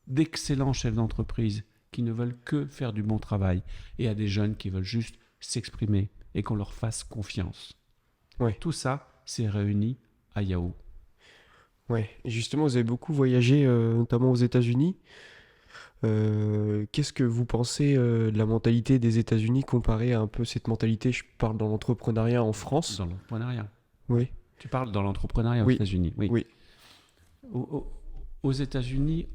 Speaker 1: d'excellents chefs d'entreprise qui ne veulent que faire du bon travail, et il y a des jeunes qui veulent juste s'exprimer et qu'on leur fasse confiance.
Speaker 3: Ouais.
Speaker 1: Tout ça, c'est réuni à Yahoo.
Speaker 3: Ouais. Et justement, vous avez beaucoup voyagé, notamment aux États-Unis. Qu'est-ce que vous pensez de la mentalité des États-Unis comparée à un peu cette mentalité, je parle dans l'entrepreneuriat en France?
Speaker 1: Dans l'entrepreneuriat.
Speaker 3: Oui.
Speaker 1: Tu parles dans l'entrepreneuriat aux
Speaker 3: Oui.
Speaker 1: États-Unis. Oui.
Speaker 3: Oui.
Speaker 1: Aux États-Unis,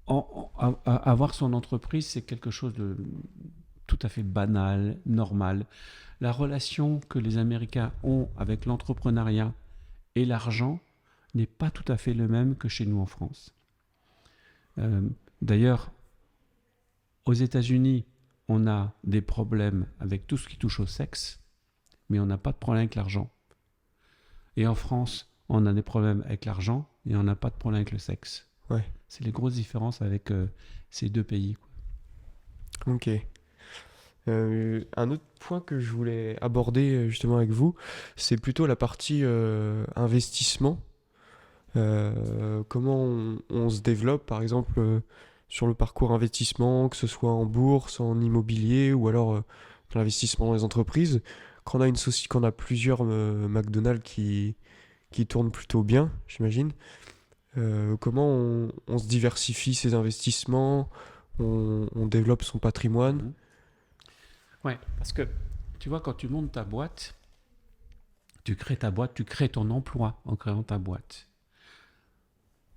Speaker 1: avoir son entreprise, c'est quelque chose de tout à fait banal, normal. La relation que les Américains ont avec l'entrepreneuriat et l'argent n'est pas tout à fait le même que chez nous en France. D'ailleurs, aux États-Unis, on a des problèmes avec tout ce qui touche au sexe, mais on n'a pas de problème avec l'argent. Et en France, on a des problèmes avec l'argent et on n'a pas de problème avec le sexe.
Speaker 3: Ouais.
Speaker 1: C'est les grosses différences avec ces deux pays, quoi.
Speaker 3: Ok. Un autre point que je voulais aborder justement avec vous, c'est plutôt la partie investissement. Comment on se développe, par exemple, sur le parcours investissement, que ce soit en bourse, en immobilier ou alors dans l'investissement dans les entreprises. Quand on a quand on a plusieurs McDonald's qui tournent plutôt bien, j'imagine, comment on se diversifie ses investissements, on développe son patrimoine.
Speaker 1: Ouais, parce que tu vois, quand tu montes ta boîte, tu crées ton emploi en créant ta boîte.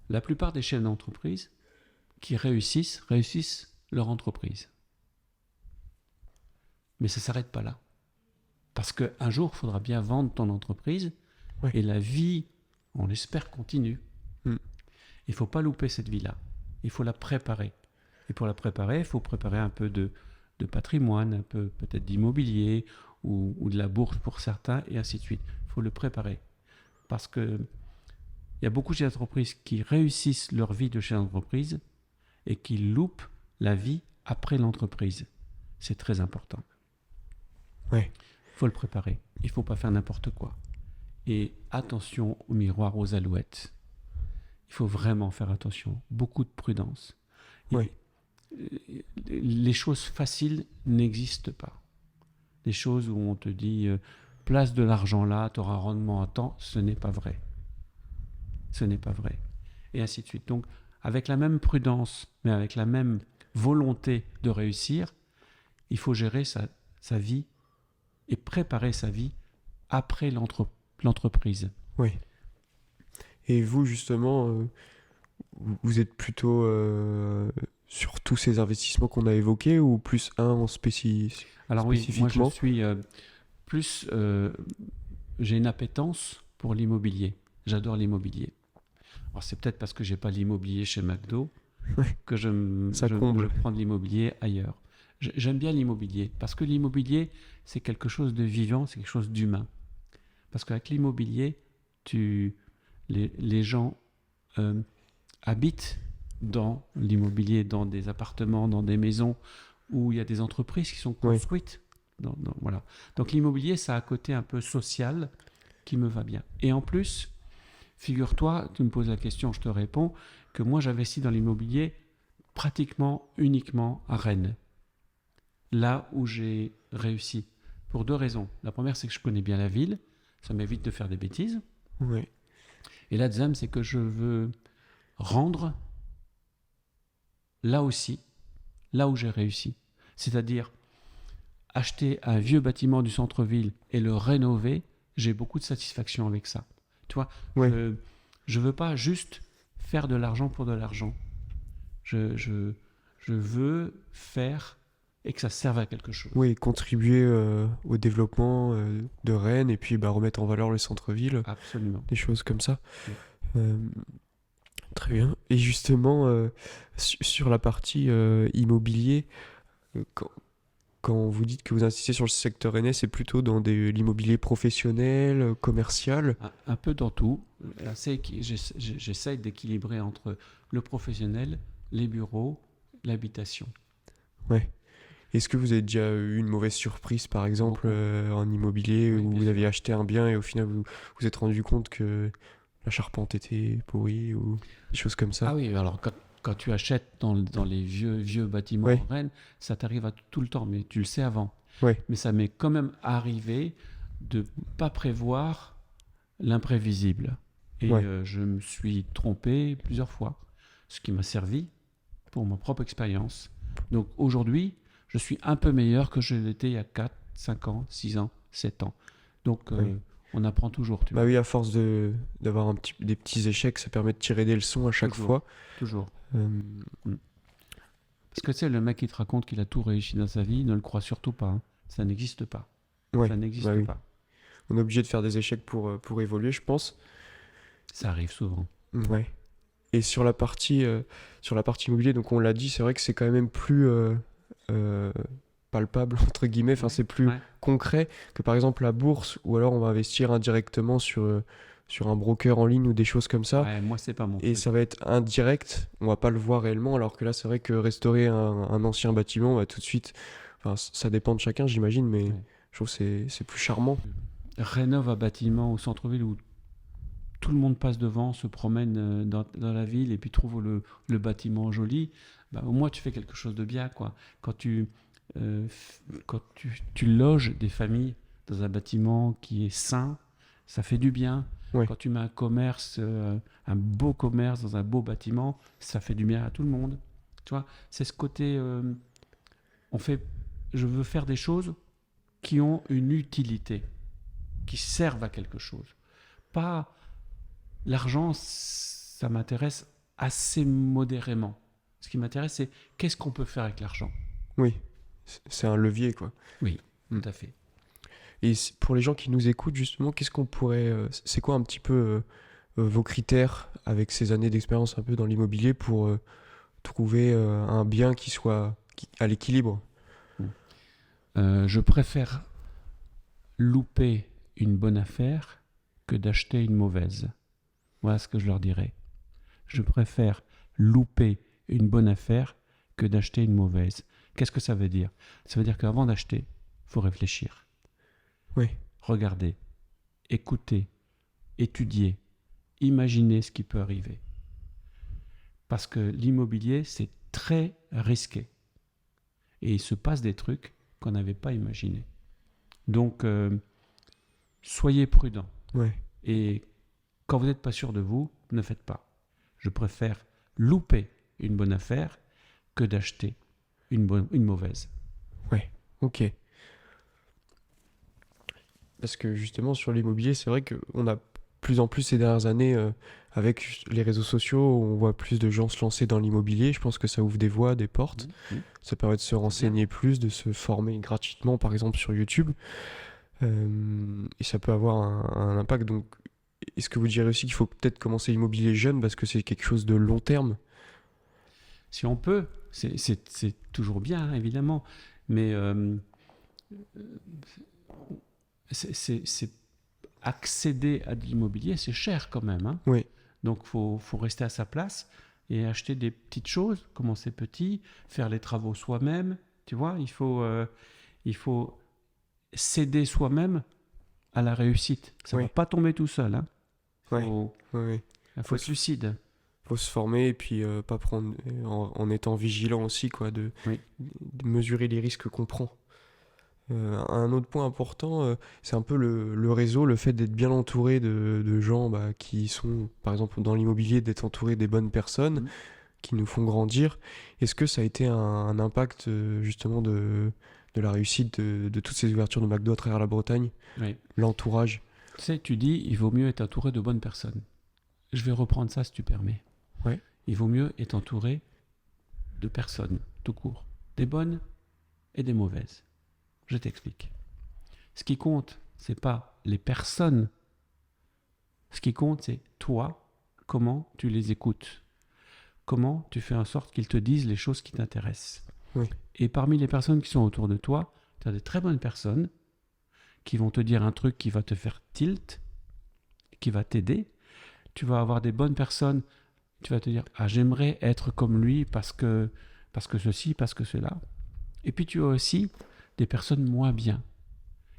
Speaker 1: La plupart des chefs d'entreprise qui réussissent leur entreprise. Mais ça ne s'arrête pas là. Parce qu'un jour, il faudra bien vendre ton entreprise,
Speaker 3: Ouais.
Speaker 1: et la vie, on l'espère, continue.
Speaker 3: Mm.
Speaker 1: Il ne faut pas louper cette vie-là. Il faut la préparer. Et pour la préparer, il faut préparer un peu de patrimoine, un peu peut-être d'immobilier ou de la bourse pour certains, et ainsi de suite. Il faut le préparer. Parce que il y a beaucoup de chefs d'entreprise qui réussissent leur vie de chef d'entreprise et qui loupent la vie après l'entreprise. C'est très important.
Speaker 3: Ouais.
Speaker 1: Il faut le préparer. Il ne faut pas faire n'importe quoi. Et attention au miroir aux alouettes. Il faut vraiment faire attention. Beaucoup de prudence.
Speaker 3: Ouais.
Speaker 1: Les choses faciles n'existent pas. Les choses où on te dit place de l'argent là, tu auras un rendement à temps, ce n'est pas vrai. Ce n'est pas vrai. Et ainsi de suite. Donc, avec la même prudence, mais avec la même volonté de réussir, il faut gérer sa vie et préparer sa vie après l'entreprise.
Speaker 3: Oui. Et vous, justement, vous êtes plutôt sur tous ces investissements qu'on a évoqués ou plus un en
Speaker 1: Alors oui, moi
Speaker 3: spécifiquement?
Speaker 1: je suis plus... j'ai une appétence pour l'immobilier. J'adore l'immobilier. Alors c'est peut-être parce que j'ai pas l'immobilier chez McDo que je prends de l'immobilier ailleurs. J'aime bien l'immobilier parce que l'immobilier c'est quelque chose de vivant, c'est quelque chose d'humain. Parce qu'avec l'immobilier, les gens habitent dans l'immobilier, dans des appartements, dans des maisons où il y a des entreprises qui sont
Speaker 3: Oui.
Speaker 1: construites. Voilà. Donc l'immobilier, ça a un côté un peu social qui me va bien. Et en plus, figure-toi, tu me poses la question, je te réponds, que moi j'investis dans l'immobilier pratiquement uniquement à Rennes, là où j'ai réussi. Pour 2 raisons. La première, c'est que je connais bien la ville, ça m'évite de faire des bêtises.
Speaker 3: Oui.
Speaker 1: Et la deuxième, c'est que je veux rendre là aussi, là où j'ai réussi. C'est-à-dire acheter un vieux bâtiment du centre-ville et le rénover, j'ai beaucoup de satisfaction avec ça. Tu vois,
Speaker 3: Oui.
Speaker 1: je veux pas juste faire de l'argent pour de l'argent. Je veux faire et que ça serve à quelque chose.
Speaker 3: Oui, contribuer au développement de Rennes et puis remettre en valeur le centre-ville,
Speaker 1: Absolument.
Speaker 3: des choses comme ça.
Speaker 1: Oui.
Speaker 3: Euh, Très bien. Et justement, sur la partie immobilier, quand, quand vous dites que vous insistez sur le secteur rennais, c'est plutôt dans l'immobilier professionnel, commercial?
Speaker 1: Un peu dans tout. J'essaie d'équilibrer entre le professionnel, les bureaux, l'habitation.
Speaker 3: Ouais. Est-ce que vous avez déjà eu une mauvaise surprise, par exemple,
Speaker 1: Beaucoup.
Speaker 3: en immobilier,
Speaker 1: Oui,
Speaker 3: où
Speaker 1: bien
Speaker 3: vous
Speaker 1: sûr.
Speaker 3: aviez acheté un bien et au final vous vous êtes rendu compte que la charpente était pourrie ou des choses comme ça?
Speaker 1: Ah oui, alors quand tu achètes dans les vieux bâtiments
Speaker 3: Ouais,
Speaker 1: en Rennes, ça t'arrive tout le temps, mais tu le sais avant.
Speaker 3: ouais,
Speaker 1: Mais ça m'est quand même arrivé de ne pas prévoir l'imprévisible. Et
Speaker 3: ouais.
Speaker 1: je me suis trompé plusieurs fois, ce qui m'a servi pour ma propre expérience. Donc aujourd'hui, je suis un peu meilleur que je l'étais il y a 4, 5 ans, 6 ans, 7 ans. Donc
Speaker 3: Ouais.
Speaker 1: on apprend toujours, tu
Speaker 3: Bah
Speaker 1: vois.
Speaker 3: oui, à force d'avoir des petits échecs, ça permet de tirer des leçons à chaque
Speaker 1: Toujours,
Speaker 3: fois.
Speaker 1: toujours.
Speaker 3: Euh,
Speaker 1: Mm. Parce que tu sais, le mec qui te raconte qu'il a tout réussi dans sa vie, ne le croit surtout pas, hein. Ça n'existe pas.
Speaker 3: ouais,
Speaker 1: Ça
Speaker 3: bah
Speaker 1: n'existe
Speaker 3: oui.
Speaker 1: pas.
Speaker 3: On est obligé de faire des échecs pour évoluer, je pense.
Speaker 1: Ça arrive souvent.
Speaker 3: Ouais. Et sur la partie immobilier, donc on l'a dit, c'est vrai que c'est quand même plus euh, palpable, entre guillemets, enfin
Speaker 1: Ouais,
Speaker 3: c'est plus
Speaker 1: ouais.
Speaker 3: concret que par exemple la bourse, ou alors on va investir indirectement sur un broker en ligne ou des choses comme ça.
Speaker 1: Ouais, moi, c'est pas mon
Speaker 3: Et
Speaker 1: truc.
Speaker 3: ça va être indirect, on va pas le voir réellement, alors que là c'est vrai que restaurer un ancien bâtiment, va tout de suite, enfin ça dépend de chacun j'imagine, mais
Speaker 1: Ouais.
Speaker 3: je trouve que c'est plus charmant.
Speaker 1: Rénove un bâtiment au centre-ville où tout le monde passe devant, se promène dans la ville et puis trouve le bâtiment joli. Bah, au moins, tu fais quelque chose de bien, quoi. Quand tu loges des familles dans un bâtiment qui est sain, ça fait du bien.
Speaker 3: Ouais,
Speaker 1: Quand tu mets un commerce, un beau commerce dans un beau bâtiment, ça fait du bien à tout le monde. Tu vois, c'est ce côté, on fait, je veux faire des choses qui ont une utilité, qui servent à quelque chose. Pas l'argent, ça m'intéresse assez modérément. Ce qui m'intéresse, c'est qu'est-ce qu'on peut faire avec l'argent.
Speaker 3: oui, c'est un levier quoi.
Speaker 1: Oui,
Speaker 3: Mm.
Speaker 1: tout à fait.
Speaker 3: Et pour les gens qui nous écoutent, justement, qu'est-ce qu'on pourrait. C'est quoi un petit peu vos critères avec ces années d'expérience un peu dans l'immobilier pour trouver un bien qui soit à l'équilibre?
Speaker 1: Je préfère louper une bonne affaire que d'acheter une mauvaise. Voilà ce que je leur dirais. Je préfère louper une bonne affaire que d'acheter une mauvaise. Qu'est-ce que ça veut dire? Ça veut dire qu'avant d'acheter, il faut réfléchir,
Speaker 3: Oui,
Speaker 1: regarder, écouter, étudier, imaginer ce qui peut arriver. Parce que l'immobilier, c'est très risqué. Et il se passe des trucs qu'on n'avait pas imaginés. Donc, soyez prudents.
Speaker 3: ouais,
Speaker 1: Et quand vous n'êtes pas sûr de vous, ne faites pas. Je préfère louper une bonne affaire que d'acheter une mauvaise.
Speaker 3: ouais, ok. Parce que justement, sur l'immobilier, c'est vrai qu'on a plus en plus ces dernières années, avec les réseaux sociaux, on voit plus de gens se lancer dans l'immobilier. Je pense que ça ouvre des voies, des portes. Ça permet de se renseigner plus, de se former gratuitement, par exemple sur YouTube. Et ça peut avoir un impact. Donc, est-ce que vous direz aussi qu'il faut peut-être commencer l'immobilier jeune parce que c'est quelque chose de long terme?
Speaker 1: Si on peut, c'est toujours bien, hein, évidemment. Mais c'est accéder à de l'immobilier, c'est cher quand même, hein.
Speaker 3: Oui,
Speaker 1: Donc, faut rester à sa place. et acheter des petites choses, commencer petit, faire les travaux soi-même. Tu vois, il faut céder soi-même à la réussite. Ça ne
Speaker 3: Oui.
Speaker 1: va pas tomber tout seul. Hein.
Speaker 3: Ouais.
Speaker 1: Faut,
Speaker 3: Oui.
Speaker 1: il faut être lucide.
Speaker 3: Faut se former et puis pas prendre en étant vigilant aussi quoi
Speaker 1: Oui.
Speaker 3: de mesurer les risques qu'on prend. Un autre point important, c'est un peu le réseau, le fait d'être bien entouré de gens qui sont, par exemple dans l'immobilier, d'être entouré des bonnes personnes
Speaker 1: Mm.
Speaker 3: qui nous font grandir. Est-ce que ça a été un impact justement de la réussite de toutes ces ouvertures de McDo à travers la Bretagne,
Speaker 1: Oui.
Speaker 3: l'entourage?
Speaker 1: Tu sais, tu dis, il vaut mieux être entouré de bonnes personnes. Je vais reprendre ça si tu permets.
Speaker 3: Ouais.
Speaker 1: Il vaut mieux être entouré de personnes, tout court. Des bonnes et des mauvaises. Je t'explique. Ce qui compte, c'est pas les personnes. Ce qui compte, c'est toi, comment tu les écoutes. Comment tu fais en sorte qu'ils te disent les choses qui t'intéressent.
Speaker 3: Oui.
Speaker 1: Et parmi les personnes qui sont autour de toi, tu as des très bonnes personnes qui vont te dire un truc qui va te faire tilt, qui va t'aider. Tu vas avoir des bonnes personnes, tu vas te dire, ah, j'aimerais être comme lui parce que ceci, parce que cela. Et puis tu as aussi des personnes moins bien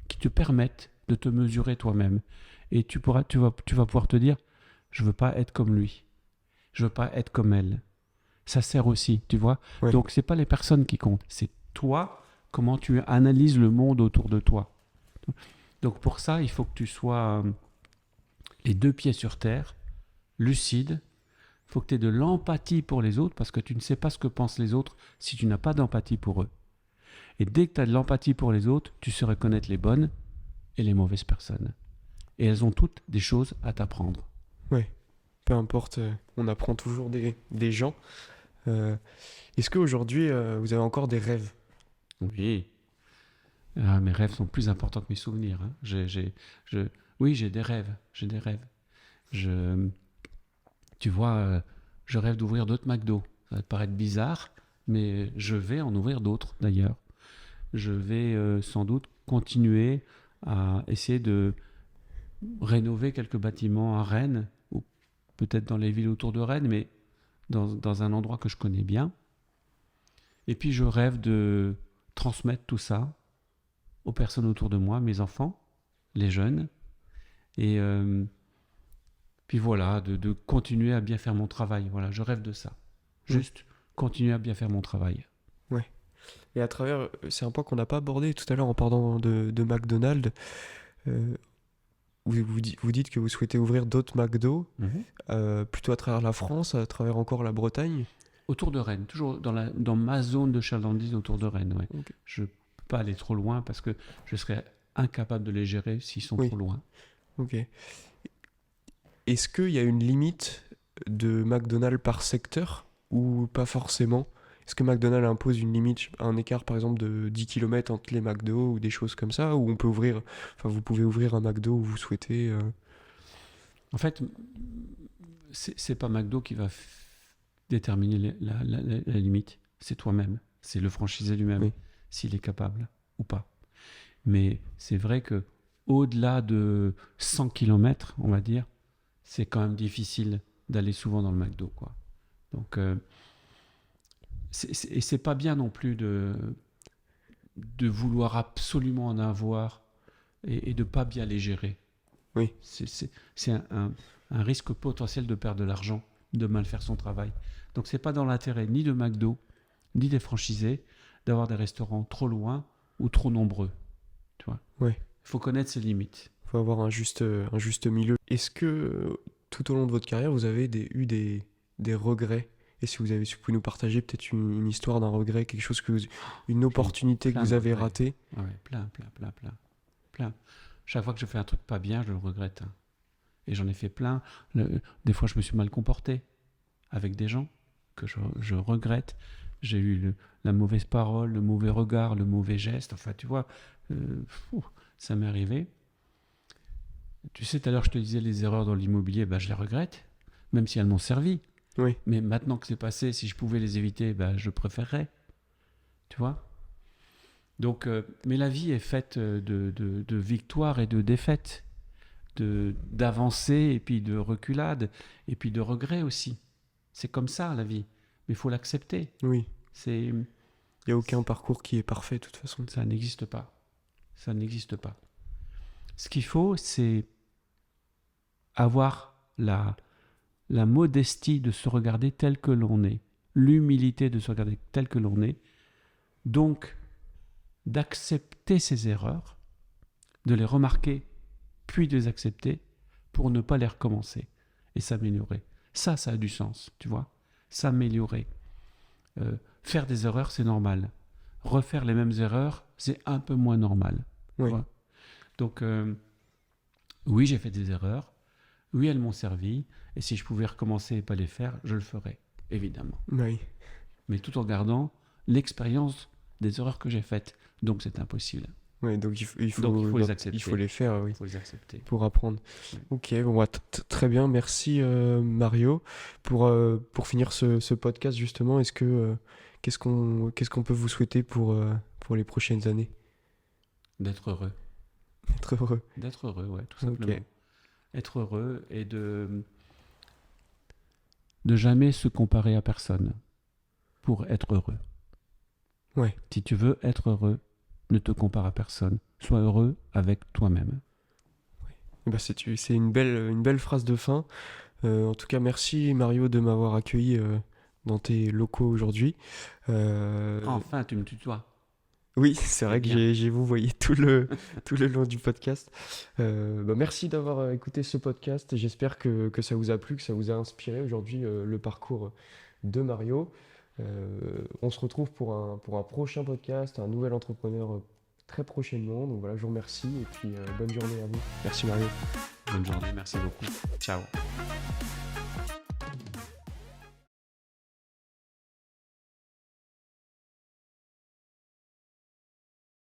Speaker 1: qui te permettent de te mesurer toi-même. Et tu vas pouvoir te dire, je veux pas être comme lui, je veux pas être comme elle. Ça sert aussi, tu vois.
Speaker 3: Ouais.
Speaker 1: Donc c'est pas les personnes qui comptent, c'est toi, comment tu analyses le monde autour de toi. Donc pour ça, il faut que tu sois les deux pieds sur terre, lucide. Il faut que tu aies de l'empathie pour les autres parce que tu ne sais pas ce que pensent les autres si tu n'as pas d'empathie pour eux. Et dès que tu as de l'empathie pour les autres, tu sais reconnaître les bonnes et les mauvaises personnes. Et elles ont toutes des choses à t'apprendre.
Speaker 3: Ouais. Peu importe, on apprend toujours des gens. Est-ce qu'aujourd'hui, vous avez encore des rêves?
Speaker 1: Oui. Ah, mes rêves sont plus importants que mes souvenirs. Hein. Oui, j'ai des rêves. J'ai des rêves. Tu vois, je rêve d'ouvrir d'autres McDo. Ça va te paraître bizarre, mais je vais en ouvrir d'autres d'ailleurs. Je vais sans doute continuer à essayer de rénover quelques bâtiments à Rennes, ou peut-être dans les villes autour de Rennes, mais dans un endroit que je connais bien. Et puis je rêve de transmettre tout ça aux personnes autour de moi, mes enfants, les jeunes, et puis voilà, de continuer à bien faire mon travail. Voilà, je rêve de ça. Juste continuer à bien faire mon travail.
Speaker 3: Ouais. Et à travers, c'est un point qu'on n'a pas abordé tout à l'heure en parlant de McDonald's. Vous dites que vous souhaitez ouvrir d'autres McDo, plutôt à travers la France, à travers encore la Bretagne.
Speaker 1: Autour de Rennes, toujours dans ma zone de chalandise autour de Rennes. Ouais.
Speaker 3: Ok.
Speaker 1: Je ne peux pas aller trop loin parce que je serais incapable de les gérer s'ils sont
Speaker 3: Oui.
Speaker 1: trop loin.
Speaker 3: Ok. Est-ce qu'il y a une limite de McDonald's par secteur ou pas forcément? Est-ce que McDonald's impose une limite, un écart par exemple de 10 km entre les McDo ou des choses comme ça, ou on peut ouvrir, enfin vous pouvez ouvrir un McDo où vous souhaitez
Speaker 1: En fait, c'est pas McDo qui va déterminer la limite. C'est toi-même. C'est le franchisé lui-même,
Speaker 3: Oui.
Speaker 1: s'il est capable ou pas. Mais c'est vrai que au-delà de 100 km, on va dire, c'est quand même difficile d'aller souvent dans le McDo, quoi. Donc, et c'est pas bien non plus de vouloir absolument en avoir et de pas bien les gérer.
Speaker 3: Oui.
Speaker 1: C'est un risque potentiel de perdre de l'argent, de mal faire son travail. Donc c'est pas dans l'intérêt ni de McDo, ni des franchisés d'avoir des restaurants trop loin ou trop nombreux. Tu vois.
Speaker 3: Ouais.
Speaker 1: Il faut connaître ses limites.
Speaker 3: Il faut avoir un juste milieu. Est-ce que tout au long de votre carrière, vous avez eu des regrets? Et si vous pouvez nous partager peut-être une histoire d'un regret, quelque chose une opportunité que
Speaker 1: plein
Speaker 3: vous
Speaker 1: de
Speaker 3: avez
Speaker 1: regrets.
Speaker 3: ratée?
Speaker 1: Ouais, plein. Chaque fois que je fais un truc pas bien, je le regrette. Hein. Et j'en ai fait plein. Des fois, je me suis mal comporté avec des gens que je regrette. J'ai eu la mauvaise parole, le mauvais regard, le mauvais geste. Enfin, tu vois, ça m'est arrivé. Tu sais, tout à l'heure, je te disais les erreurs dans l'immobilier, je les regrette, même si elles m'ont servi.
Speaker 3: Oui.
Speaker 1: Mais maintenant que c'est passé, si je pouvais les éviter, je préférerais. Tu vois ? Donc, mais la vie est faite de victoires et de défaites, d'avancées et puis de reculades, et puis de regrets aussi. C'est comme ça la vie. Mais il faut l'accepter.
Speaker 3: Oui.
Speaker 1: C'est,
Speaker 3: Il n'y a aucun parcours qui est parfait de toute façon.
Speaker 1: ça n'existe pas. Ça n'existe pas. Ce qu'il faut, c'est avoir la modestie de se regarder tel que l'on est, l'humilité de se regarder tel que l'on est, donc d'accepter ses erreurs, de les remarquer, puis de les accepter pour ne pas les recommencer et s'améliorer. Ça a du sens, tu vois. S'améliorer. Faire des erreurs, c'est normal. Refaire les mêmes erreurs, c'est un peu moins normal.
Speaker 3: Oui.
Speaker 1: Tu vois. Donc, oui, j'ai fait des erreurs. Oui, elles m'ont servi. Et si je pouvais recommencer et pas les faire, je le ferais, évidemment.
Speaker 3: Oui.
Speaker 1: Mais tout en gardant l'expérience des erreurs que j'ai faites. Donc, c'est impossible.
Speaker 3: Oui, donc il faut
Speaker 1: Donc, il faut les accepter.
Speaker 3: Il faut les faire, oui,
Speaker 1: Il faut les accepter.
Speaker 3: pour apprendre.
Speaker 1: Oui.
Speaker 3: Ok, bon, bah, très bien, merci Mario. Pour finir ce podcast, justement, qu'est-ce qu'on peut vous souhaiter pour les prochaines années?
Speaker 1: D'être heureux.
Speaker 3: Être heureux.
Speaker 1: D'être heureux, ouais, tout
Speaker 3: Ok.
Speaker 1: simplement. Être heureux et de jamais se comparer à personne pour être heureux.
Speaker 3: Ouais.
Speaker 1: Si tu veux être heureux, ne te compare à personne. Sois heureux avec toi-même.
Speaker 3: Bah, c'est une belle phrase de fin. En tout cas, merci Mario de m'avoir accueilli dans tes locaux aujourd'hui.
Speaker 1: Enfin, tu me tutoies.
Speaker 3: Oui, c'est vrai que
Speaker 1: bien.
Speaker 3: j'ai vous voyez tout le long du podcast. Bah, merci d'avoir écouté ce podcast. J'espère que ça vous a plu, que ça vous a inspiré aujourd'hui le parcours de Mario. On se retrouve pour un prochain podcast, un nouvel entrepreneur très prochainement. Donc voilà, je vous remercie et puis bonne journée à vous. Merci Mario.
Speaker 1: Bonne journée, merci beaucoup. Ciao.